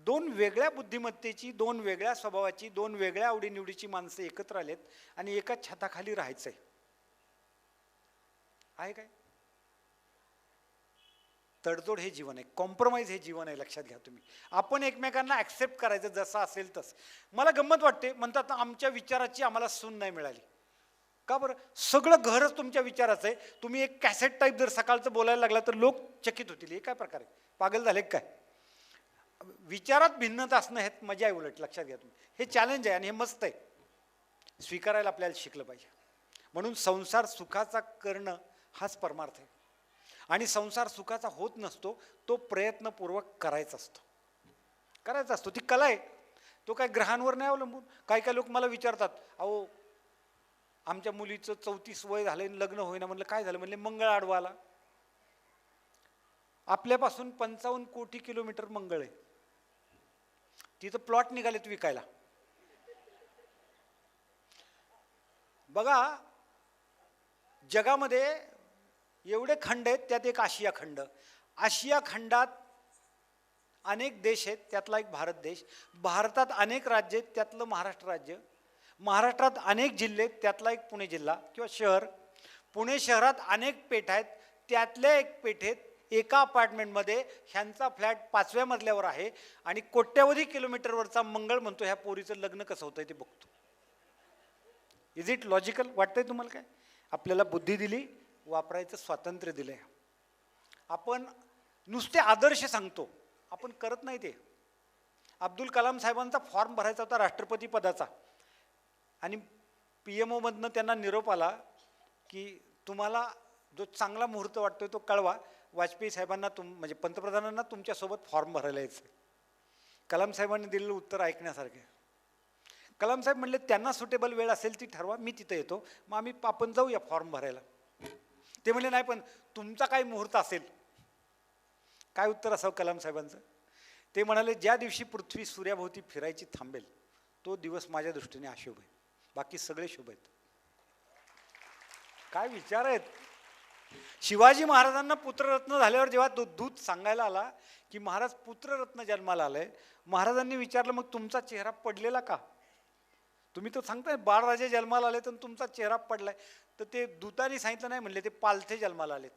दोन वेगळ्या बुद्धिमत्तेची, दोन वेगळ्या स्वभावाची, दोन वेगळ्या आवडीनिवडीची माणसं एकत्र आलेत आणि एकाच छताखाली राहायचंय. आहे काय? तडजोड हे जीवन आहे, कॉम्प्रोमाइज हे जीवन आहे. लक्षात घ्या तुम्ही. आपण एकमेकांना ॲक्सेप्ट करायचं जसं असेल तसं. मला गंमत वाटते, म्हणतात आमच्या विचाराची आम्हाला सून नाही मिळाली. का बरं? सगळं घरच तुमच्या विचाराचं आहे. तुम्ही एक कॅसेट टाईप जर सकाळचं बोलायला लागला तर लोक चकित होतील, हे काय प्रकार आहे, पागल झाले काय? विचारात भिन्नता असणं हे मजा आहे उलट. लक्षात घ्या तुम्ही, हे चॅलेंज आहे आणि हे मस्त आहे. स्वीकारायला आपल्याला शिकलं पाहिजे. म्हणून संसार सुखाचा करणं हाच परमार्थ आहे. आणि संसार सुखाचा होत नसतो, तो प्रयत्नपूर्वक करायचा असतो. ती कला आहे. तो काय ग्रहांवर नाही अवलंबून. काही लोक मला विचारतात, अहो आमच्या मुलीचं 34 वय झालं, लग्न होईना. म्हणलं काय झालं? म्हणले मंगळ आडवा आला. आपल्यापासून 55 कोटी किलोमीटर मंगळ आहे. तिथं प्लॉट निघालेत विकायला. बघा, जगामध्ये एवढे खंड आहेत, त्यात एक आशिया खंड. आशिया खंडात अनेक देश आहेत, त्यातला एक भारत देश. भारतात अनेक राज्य आहेत, त्यातलं महाराष्ट्र राज्य. महाराष्ट्रात अनेक जिल्हे आहेत, त्यातला एक पुणे जिल्हा किंवा शहर. पुणे शहरात अनेक पेठ आहेत, त्यातल्या एक पेठेत एका अपार्टमेंटमध्ये ह्यांचा फ्लॅट 5व्या मजल्यावर आहे आणि कोट्यावधी किलोमीटरवरचा मंगळ म्हणतो ह्या पोरीचं लग्न कसं होतंय ते बघतो. Is it logical? वाटतंय तुम्हाला? काय आपल्याला बुद्धी दिली, वापरायचं स्वातंत्र्य दिलंय. आपण नुसते आदर्श सांगतो, आपण करत नाही ते. अब्दुल कलाम साहेबांचा फॉर्म भरायचा होता राष्ट्रपती पदाचा आणि PMO मधनं त्यांना निरोप आला की तुम्हाला जो चांगला मुहूर्त वाटतोय तो कळवा. वाजपेयी साहेबांना म्हणजे पंतप्रधानांना तुमच्यासोबत फॉर्म भरायला यायचं. कलाम साहेबांनी दिलेलं उत्तर ऐकण्यासारखे. कलाम साहेब म्हणले त्यांना सुटेबल वेळ असेल ती ठरवा, मी तिथं येतो, मग आपण जाऊया फॉर्म भरायला. ते म्हणले नाही पण तुमचा काय मुहूर्त असेल. काय उत्तर असावं कलाम साहेबांचं? ते म्हणाले ज्या दिवशी पृथ्वी सूर्याभोवती फिरायची थांबेल तो दिवस माझ्या दृष्टीने अशुभ आहे, बाकी सगळे शुभ आहेत. काय विचार आहेत. शिवाजी महाराजांना पुत्ररत्न झाल्यावर जेव्हा दूत सांगायला आला की महाराज पुत्ररत्न जन्माला आलंय, महाराजांनी विचारलं मग तुमचा चेहरा पडलेला का? तुम्ही तर सांगताय बाळराजे जन्माला आले तर तुमचा चेहरा पडलाय. तर ते दूतांनी सांगितलं नाही, म्हणले ते पालथे जन्माला आलेत.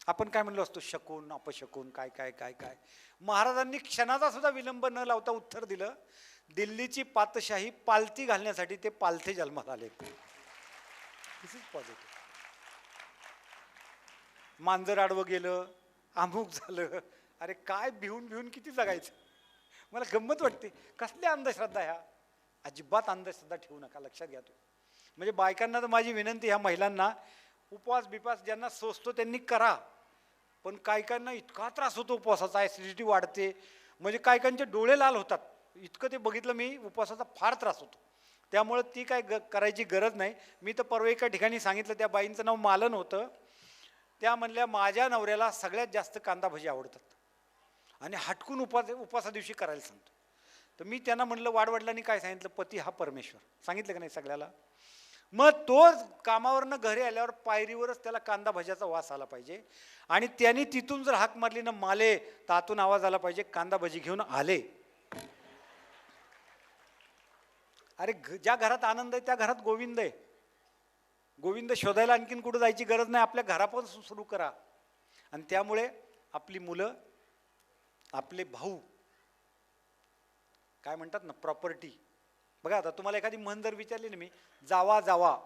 आपण काय म्हणलो असतो, शकुन अपशकुन काय काय काय काय. महाराजांनी क्षणाचा सुद्धा विलंब न लावता उत्तर दिलं, दिल्लीची पातशाही पालथी घालण्यासाठी ते पालथे जन्माला आलेत. दिस इज पॉझिटिव्ह. मांजर आडवं गेलं, अमुक झालं, अरे काय भिवून भिवून किती जगायचं. मला गंमत वाटते. कसल्या अंधश्रद्धा ह्या? अजिबात अंधश्रद्धा ठेवू नका. लक्षात घ्या. म्हणजे बायकांना तर माझी विनंती, ह्या महिलांना उपवास बिपास ज्यांना सोसतो त्यांनी करा, पण कायकांना इतका त्रास होतो उपवासाचा, ॲसिडिटी वाढते, म्हणजे कायकांचे डोळे लाल होतात. इतकं ते बघितलं मी, उपवासाचा फार त्रास होतो. त्यामुळे ती काय करायची गरज नाही. मी तर परवा एका ठिकाणी सांगितलं, त्या बाईंचं नाव मालन होतं. त्या म्हणल्या माझ्या नवऱ्याला सगळ्यात जास्त कांदा भजी आवडतात आणि हटकून उपवासा दिवशी करायला सांगतो. तर मी त्यांना म्हणलं, वाडवडिलांनी काय सांगितलं, पती हा परमेश्वर, सांगितलं का नाही सगळ्याला. मग तो कामावरनं घरी आल्यावर पायरीवरच त्याला कांदा भज्याचा वास आला पाहिजे आणि त्यांनी तिथून जर हाक मारली ना माले, तातून आवाज आला पाहिजे कांदा भजी घेऊन आले. अरे ज्या घरात आनंद आहे त्या घरात गोविंद आहे. गोविंद शोधायला आणखीन कुठं जायची गरज नाही, आपल्या घरापासून सुरू करा. आणि त्यामुळे आपली मुलं, आपले भाऊ, काय म्हणतात ना, प्रॉपर्टी. बघा आता तुम्हाला एखादी म्हण जर विचारली ना मी, जावा जावा,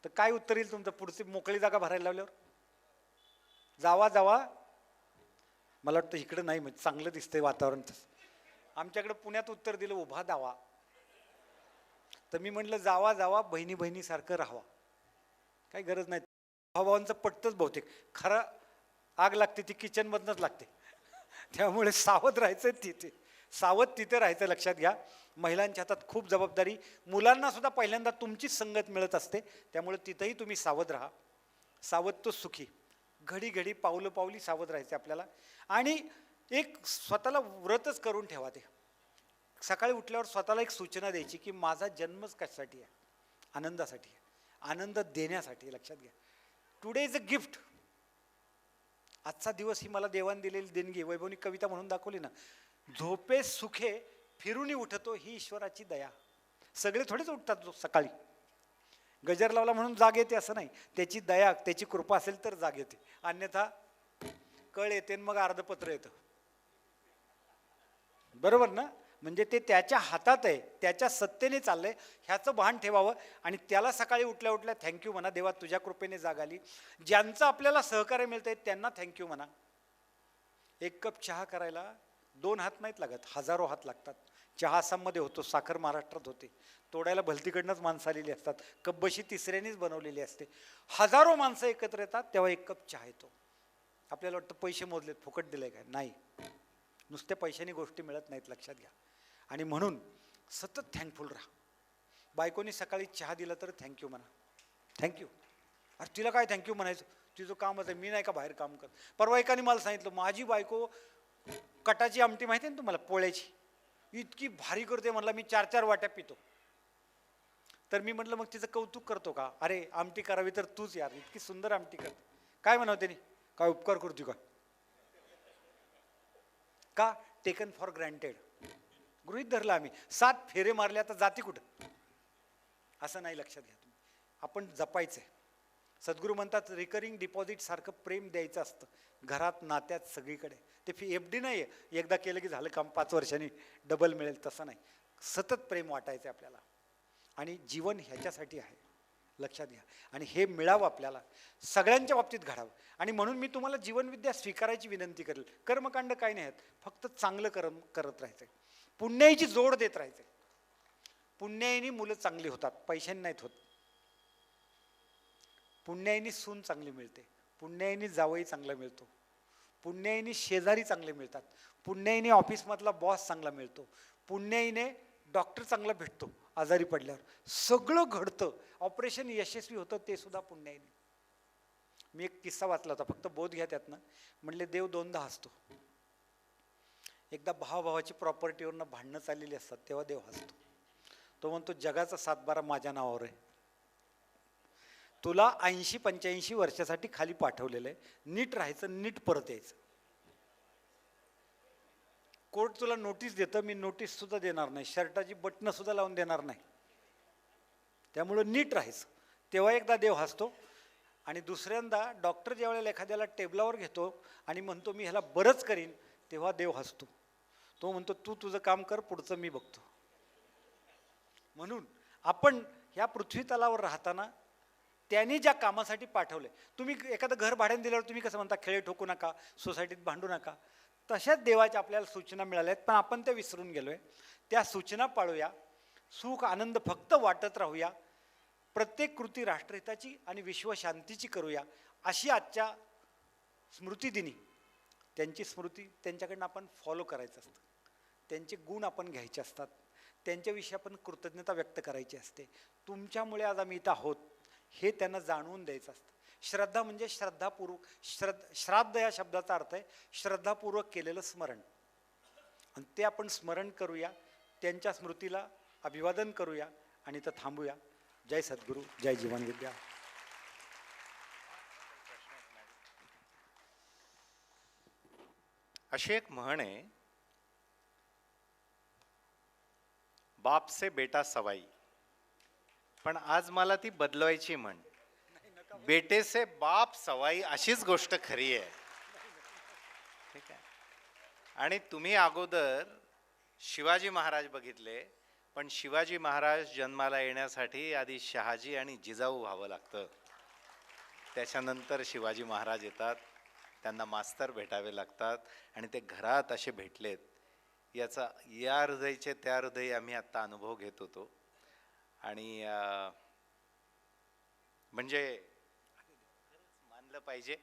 तर काय उत्तर येईल तुमचं? पुढची मोकळी जागा भरायला लावल्यावर जावा जावा. मला वाटतं इकडं नाही, म्हणजे चांगलं दिसतंय वातावरण तसं. आमच्याकडे पुण्यात उत्तर दिलं उभा दावा. तर मी म्हटलं जावा जावा, बहिणी बहिणीसारखं राहावा, काही गरज नाही. भावाभावांचं पटतंच बहुतेक. खरं आग लागते ती किचनमधनंच लागते. त्यामुळे सावध राहायचं तिथे, सावध तिथे राहायचं. लक्षात घ्या, महिलांच्या हातात खूप जबाबदारी. मुलांना सुद्धा पहिल्यांदा तुमचीच संगत मिळत असते, त्यामुळे तिथंही तुम्ही सावध राहा. सावध तो सुखी. घडी घडी पावलं पावली सावध राहायचं आपल्याला. आणि एक स्वतःला व्रतच करून ठेवा. ते सकाळी उठल्यावर स्वतःला एक सूचना द्यायची की माझा जन्मच कशासाठी आहे? आनंदासाठी आहे, आनंद देण्यासाठी. लक्षात घ्या, टुडे इज अ गिफ्ट. आजचा दिवस ही मला देवाने दिलेली देणगी. वैभवनी कविता म्हणून दाखवली ना, झोपे सुखे फिरूनी उठतो ही ईश्वराची दया. सगळे थोडेच उठतात सकाळी, गजर लावला म्हणून जाग येते असं नाही. त्याची दया, त्याची कृपा असेल तर जाग येते, अन्यथा कळ येते मग अर्धपत्र येतं. बरोबर ना? म्हणजे ते त्याच्या हातात आहे, त्याच्या सत्तेने चाललंय, ह्याचं भान ठेवावं. आणि त्याला सकाळी उठल्या उठल्या थँक्यू म्हणा, देवा तुझ्या कृपेने जाग आली. ज्यांचं आपल्याला सहकार्य मिळतंय त्यांना थँक्यू म्हणा. एक कप चहा करायला 2 हात नाहीत लागत, हजारो हात लागतात. चहा आसाममध्ये होतो, साखर महाराष्ट्रात होते, तोडायला भलतीकडनंच माणसं आलेली असतात, कब्बशी तिसऱ्यानेच बनवलेली असते. हजारो माणसं एकत्र येतात तेव्हा एक कप चहा येतो. आपल्याला वाटतं पैसे मोजलेत, फुकट दिलंय काय? नाही, नुसत्या पैशाने गोष्टी मिळत नाहीत, लक्षात घ्या. आणि म्हणून सतत थँकफुल राहा. बायकोनी सकाळी चहा दिला तर थँक्यू म्हणा, थँक्यू. अरे तिला काय थँक्यू म्हणायचं, तिचं कामच आहे, मी नाही का बाहेर काम करत. परवा एकाने मला सांगितलं, माझी बायको कटाची आमटी माहिती आहे ना तुम्हाला, पोळ्याची, इतकी भारी करते. म्हणला मी 4-4 वाट्या पितो. तर मी म्हटलं मग तिचं कौतुक करतो का? अरे आमटी करावी तर तूच यार, इतकी सुंदर आमटी करते. काय म्हणावं त्यांनी, काय उपकार करतो का? टेकन फॉर ग्रँटेड, गृहीत धरलं आम्ही. 7 फेरे मारले, आता जाती कुठं? असं नाही, लक्षात घ्या तुम्ही. आपण जपायचं आहे. सद्गुरू म्हणतात रिकरिंग डिपॉझिट सारखं प्रेम द्यायचं असतं, घरात, नात्यात, सगळीकडे. ते FD नाही आहे, एकदा केलं की झालं काम, 5 वर्षांनी डबल मिळेल तसं नाही. सतत प्रेम वाटायचं आहे आपल्याला. आणि जीवन ह्याच्यासाठी आहे, लक्षात घ्या. आणि हे मिळावं आपल्याला, सगळ्यांच्या बाबतीत घडावं. आणि म्हणून मी तुम्हाला जीवनविद्या स्वीकारायची विनंती करेल. कर्मकांड काही नाही आहेत, फक्त चांगलं करत राहायचं, पुण्याईची जोड देत राहायचं. पुण्याईनी मुलं चांगली होतात, पैशांनी नाहीत होत. पुण्याईनी सून चांगली मिळते, पुण्याईनी जावई चांगला मिळतो, पुण्याईनी शेजारी चांगले मिळतात, पुण्याईने ऑफिसमधला बॉस चांगला मिळतो, पुण्याईने डॉक्टर चांगला भेटतो आजारी पडल्यावर. सगळं घडतं, ऑपरेशन यशस्वी होतं, ते सुद्धा पुण्याईने. मी एक किस्सा वाचला होता, फक्त बोध घ्या त्यातनं. म्हणले देव 2दा हसतो. एकदा भावाभावाची प्रॉपर्टीवरनं भांडणं चाललेली असतात तेव्हा देव हसतो. तो म्हणतो जगाचा 7-12 माझ्या नावावर आहे, तुला 80-85 वर्षासाठी खाली पाठवलेलं आहे, नीट राहायचं, नीट परत यायचं. कोर्ट तुला नोटीस देतं, मी नोटीस सुद्धा देणार नाही, शर्टाची बटणं सुद्धा लावून देणार नाही, त्यामुळं नीट राहायचं. तेव्हा एकदा देव हसतो. आणि दुसऱ्यांदा डॉक्टर ज्या वेळेला एखाद्याला टेबलावर घेतो आणि म्हणतो मी ह्याला बरंच करीन, तेव्हा देव हसतो. तो म्हणतो तू तुझं काम कर, पुढचं मी बघतो. म्हणून आपण ह्या पृथ्वी तलावर राहताना त्यांनी ज्या कामासाठी पाठवले, तुम्ही एखादं घर भाड्याने दिल्यावर तुम्ही कसं म्हणता, खेळे ठोकू नका, सोसायटीत भांडू नका, तशाच देवाच्या आपल्याला सूचना मिळाल्या आहेत, पण आपण त्या विसरून गेलोय. त्या सूचना पाळूया, सुख आनंद फक्त वाटत राहूया, प्रत्येक कृती राष्ट्रहिताची आणि विश्वशांतीची करूया. अशी आजच्या स्मृतिदिनी त्यांची स्मृती, त्यांच्याकडनं आपण फॉलो करायचं असतं, त्यांचे गुण आपण घ्यायचे असतात, त्यांच्याविषयी आपण कृतज्ञता व्यक्त करायची असते. तुमच्यामुळे आज आम्ही इथं आहोत हे त्यांना जाणवून द्यायचं असतं. श्रद्धा म्हणजे श्रद्धापूर्वक, श्राद्ध या शब्दाचा अर्थ आहे श्रद्धापूर्वक केलेलं स्मरण. आणि ते आपण स्मरण करूया, त्यांच्या स्मृतीला अभिवादन करूया आणि इथं थांबूया. जय सद्गुरू, जय जीवनविद्या. अशी एक म्हण आहे, बाप से बेटा सवाई. पण आज मला ती बदलवायची म्हण, बेटे से बाप सवाई, अशीच गोष्ट खरी आहे. ठीक आहे. आणि तुम्ही अगोदर शिवाजी महाराज बघितले, पण शिवाजी महाराज जन्माला येण्यासाठी आधी शहाजी आणि जिजाऊ व्हावं लागतं, त्याच्यानंतर शिवाजी महाराज येतात. त्यांना मास्तर भेटावे लागतात आणि ते घरात असे भेटलेत. याचा या हृदयचे त्या हृदयी आम्ही आत्ता अनुभव घेत होतो. आणि म्हणजे मानलं पाहिजे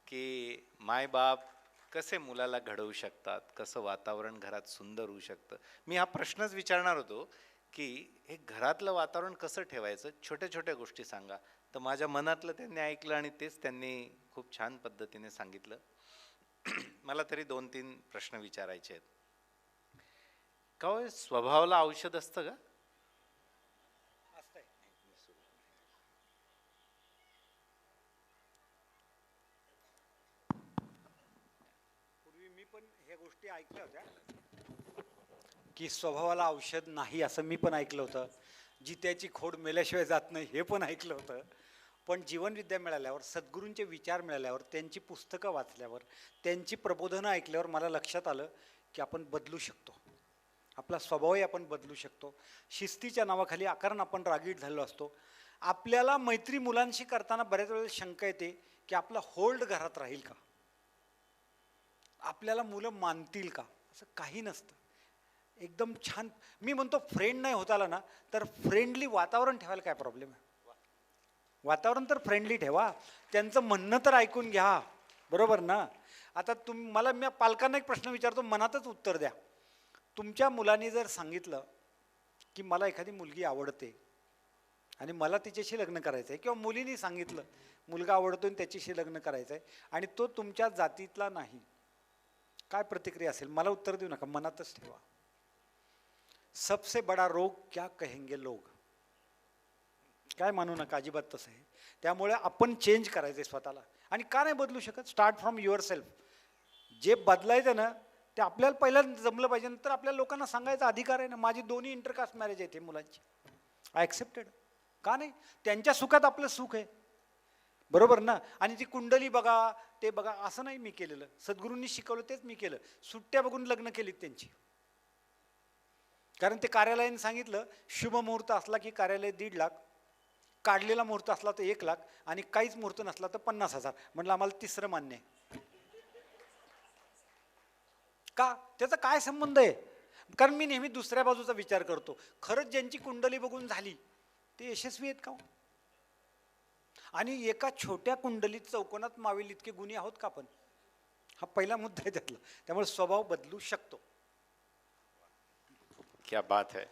की मायबाप कसे मुलाला घडवू शकतात, कसं वातावरण घरात सुंदर होऊ शकतं. मी हा प्रश्नच विचारणार होतो की हे घरातलं वातावरण कसं ठेवायचं. छोट्या छोट्या गोष्टी सांगा. तर माझ्या मनातलं त्यांनी ऐकलं आणि तेच त्यांनी खूप छान पद्धतीने सांगितलं. मला तरी 2-3 प्रश्न विचारायचे आहेत. का हो, स्वभावाला औषध असतं का? पूर्वी मी पण ह्या गोष्टी ऐकल्या होत्या की स्वभावाला औषध नाही असं मी पण ऐकलं होतं. जित्याची खोड मेल्याशिवाय जात नाही हे पण ऐकलं होतं. पण जीवनविद्या मिळाल्यावर, सद्गुरूंचे विचार मिळाल्यावर, त्यांची पुस्तकं वाचल्यावर, त्यांची प्रबोधनं ऐकल्यावर मला लक्षात आलं की आपण बदलू शकतो. आपला स्वभावही आपण बदलू शकतो. शिस्तीच्या नावाखाली आकारण आपण रागीट झालेलो असतो. आपल्याला मैत्री मुलांशी करताना बऱ्याच वेळेला शंका येते की आपला होल्ड घरात राहील का, आपल्याला मुलं मानतील का. असं काही नसतं. एकदम छान. मी म्हणतो फ्रेंड नाही होत आला ना तर फ्रेंडली वातावरण ठेवायला काय प्रॉब्लेम आहे. वातावरण तर फ्रेंडली ठेवा, त्यांचं म्हणणं तर ऐकून घ्या, बरोबर ना. आता मला मी पालकांना एक प्रश्न विचारतो, मनातच उत्तर द्या. तुमच्या मुलांनी जर सांगितलं की मला एखादी मुलगी आवडते आणि मला तिच्याशी लग्न करायचं आहे, किंवा मुलीने सांगितलं मुलगा आवडतो आणि त्याच्याशी लग्न करायचं आहे आणि तो तुमच्या जातीतला नाही, काय प्रतिक्रिया असेल? मला उत्तर देऊ नका, मनातच ठेवा. सबसे बडा रोग क्या कहेंगे लोग. काय मानू नका, अजिबात तसं आहे. त्यामुळे आपण चेंज करायचं स्वतःला. आणि का नाही बदलू शकत? Start from your self. जे बदलायचं ना ते आपल्याला पहिल्यांदा जमलं पाहिजे. नंतर आपल्या लोकांना सांगायचा अधिकार आहे ना. माझी 2 इंटरकास्ट मॅरेज आहेत मुलांची, आय ॲक्सेप्टेड. का नाही? त्यांच्या सुखात आपलं सुख आहे, बरोबर ना. आणि ती कुंडली बघा, ते बघा, असं नाही मी केलेलं. सद्गुरूंनी शिकवलं तेच मी केलं. सुट्ट्या बघून लग्न केलीत त्यांची. कारण ते कार्यालयाने सांगितलं शुभ मुहूर्त असला की कार्यालय 1.5 लाख, काढलेला मुहूर्त असला तर 1 लाख, आणि काहीच मुहूर्त नसला तर 50,000. म्हटलं आम्हाला तिसरं मान्य आहे. का? त्याचा काय संबंध आहे? कारण मी नेहमी दुसऱ्या बाजूचा विचार करतो. खरंच ज्यांची कुंडली बघून झाली ते यशस्वी आहेत का? आणि एका छोट्या कुंडलीत चौकोनात मावेल इतके गुणी आहोत का आपण? हा पहिला मुद्दा आहे त्यातला. त्यामुळे स्वभाव बदलू शकतो. क्या बात है.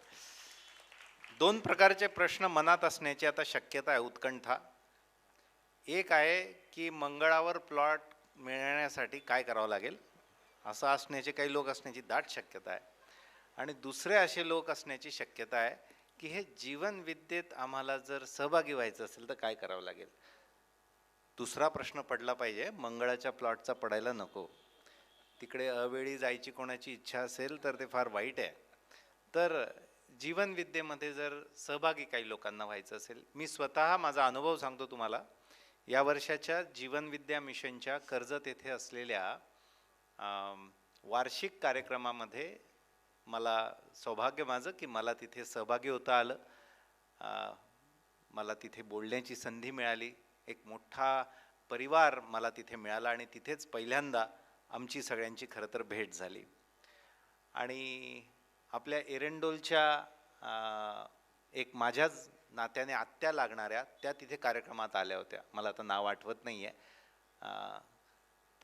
2 प्रकारचे प्रश्न मनात असण्याची आता शक्यता आहे, उत्कंठा. एक आहे की मंगळावर प्लॉट मिळण्यासाठी काय करावं लागेल, असं असण्याचे काही लोक असण्याची दाट शक्यता आहे. आणि दुसरे असे लोक असण्याची शक्यता आहे की हे जीवन विद्येत आम्हाला जर सहभागी व्हायचं असेल तर काय करावं लागेल. दुसरा प्रश्न पडला पाहिजे, मंगळाच्या प्लॉटचा पडायला नको. तिकडे अवेळी जायची कोणाची इच्छा असेल तर ते फार वाईट आहे. तर जीवनविद्येमध्ये जर सहभागी काही लोकांना व्हायचं असेल, मी स्वतः माझा अनुभव सांगतो तुम्हाला. या वर्षाच्या जीवनविद्या मिशनच्या कर्जत येथे असलेल्या वार्षिक कार्यक्रमामध्ये मला सौभाग्य माझं की मला तिथे सहभागी होता आलं. मला तिथे बोलण्याची संधी मिळाली. एक मोठा परिवार मला तिथे मिळाला आणि तिथेच पहिल्यांदा आमची सगळ्यांची खरं तर भेट झाली. आणि आपल्या एरंडोलच्या एक माझ्याच नात्याने आत्या लागणाऱ्या त्या तिथे कार्यक्रमात आल्या होत्या. मला आता नाव आठवत नाही आहे.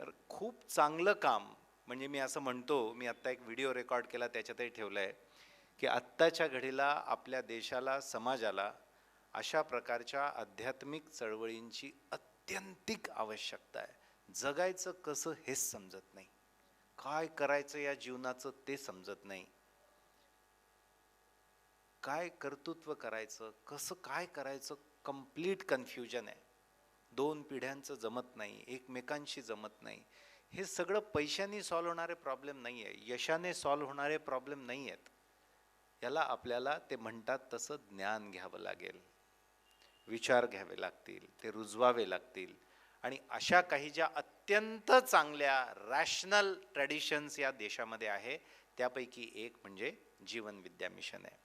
तर खूप चांगलं काम, म्हणजे मी असं म्हणतो, मी आत्ता एक व्हिडिओ रेकॉर्ड केला त्याच्यातही ठेवलं आहे की आत्ताच्या घडीला आपल्या देशाला, समाजाला अशा प्रकारच्या आध्यात्मिक चळवळींची अत्यंतिक आवश्यकता आहे. जगायचं कसं हेच समजत नाही, काय करायचं या जीवनाचं ते समजत नाही, काय कर्तृत्व करायचं, कसं काय करायचं, कंप्लीट कन्फ्युजन आहे. 2 पिढ्यांचं जमत नाही, एकमेकांशी जमत नाही. हे सगळं पैशाने सॉल्व्ह होणारे प्रॉब्लेम नाही आहे, यशाने सॉल्व्ह होणारे प्रॉब्लेम नाही आहेत. याला आपल्याला ते म्हणतात तसं ज्ञान घ्यावं लागेल, विचार घ्यावे लागतील, ते रुजवावे लागतील. आणि अशा काही ज्या अत्यंत चांगल्या रॅशनल ट्रॅडिशन्स या देशामध्ये आहे त्यापैकी एक म्हणजे जीवनविद्या मिशन आहे.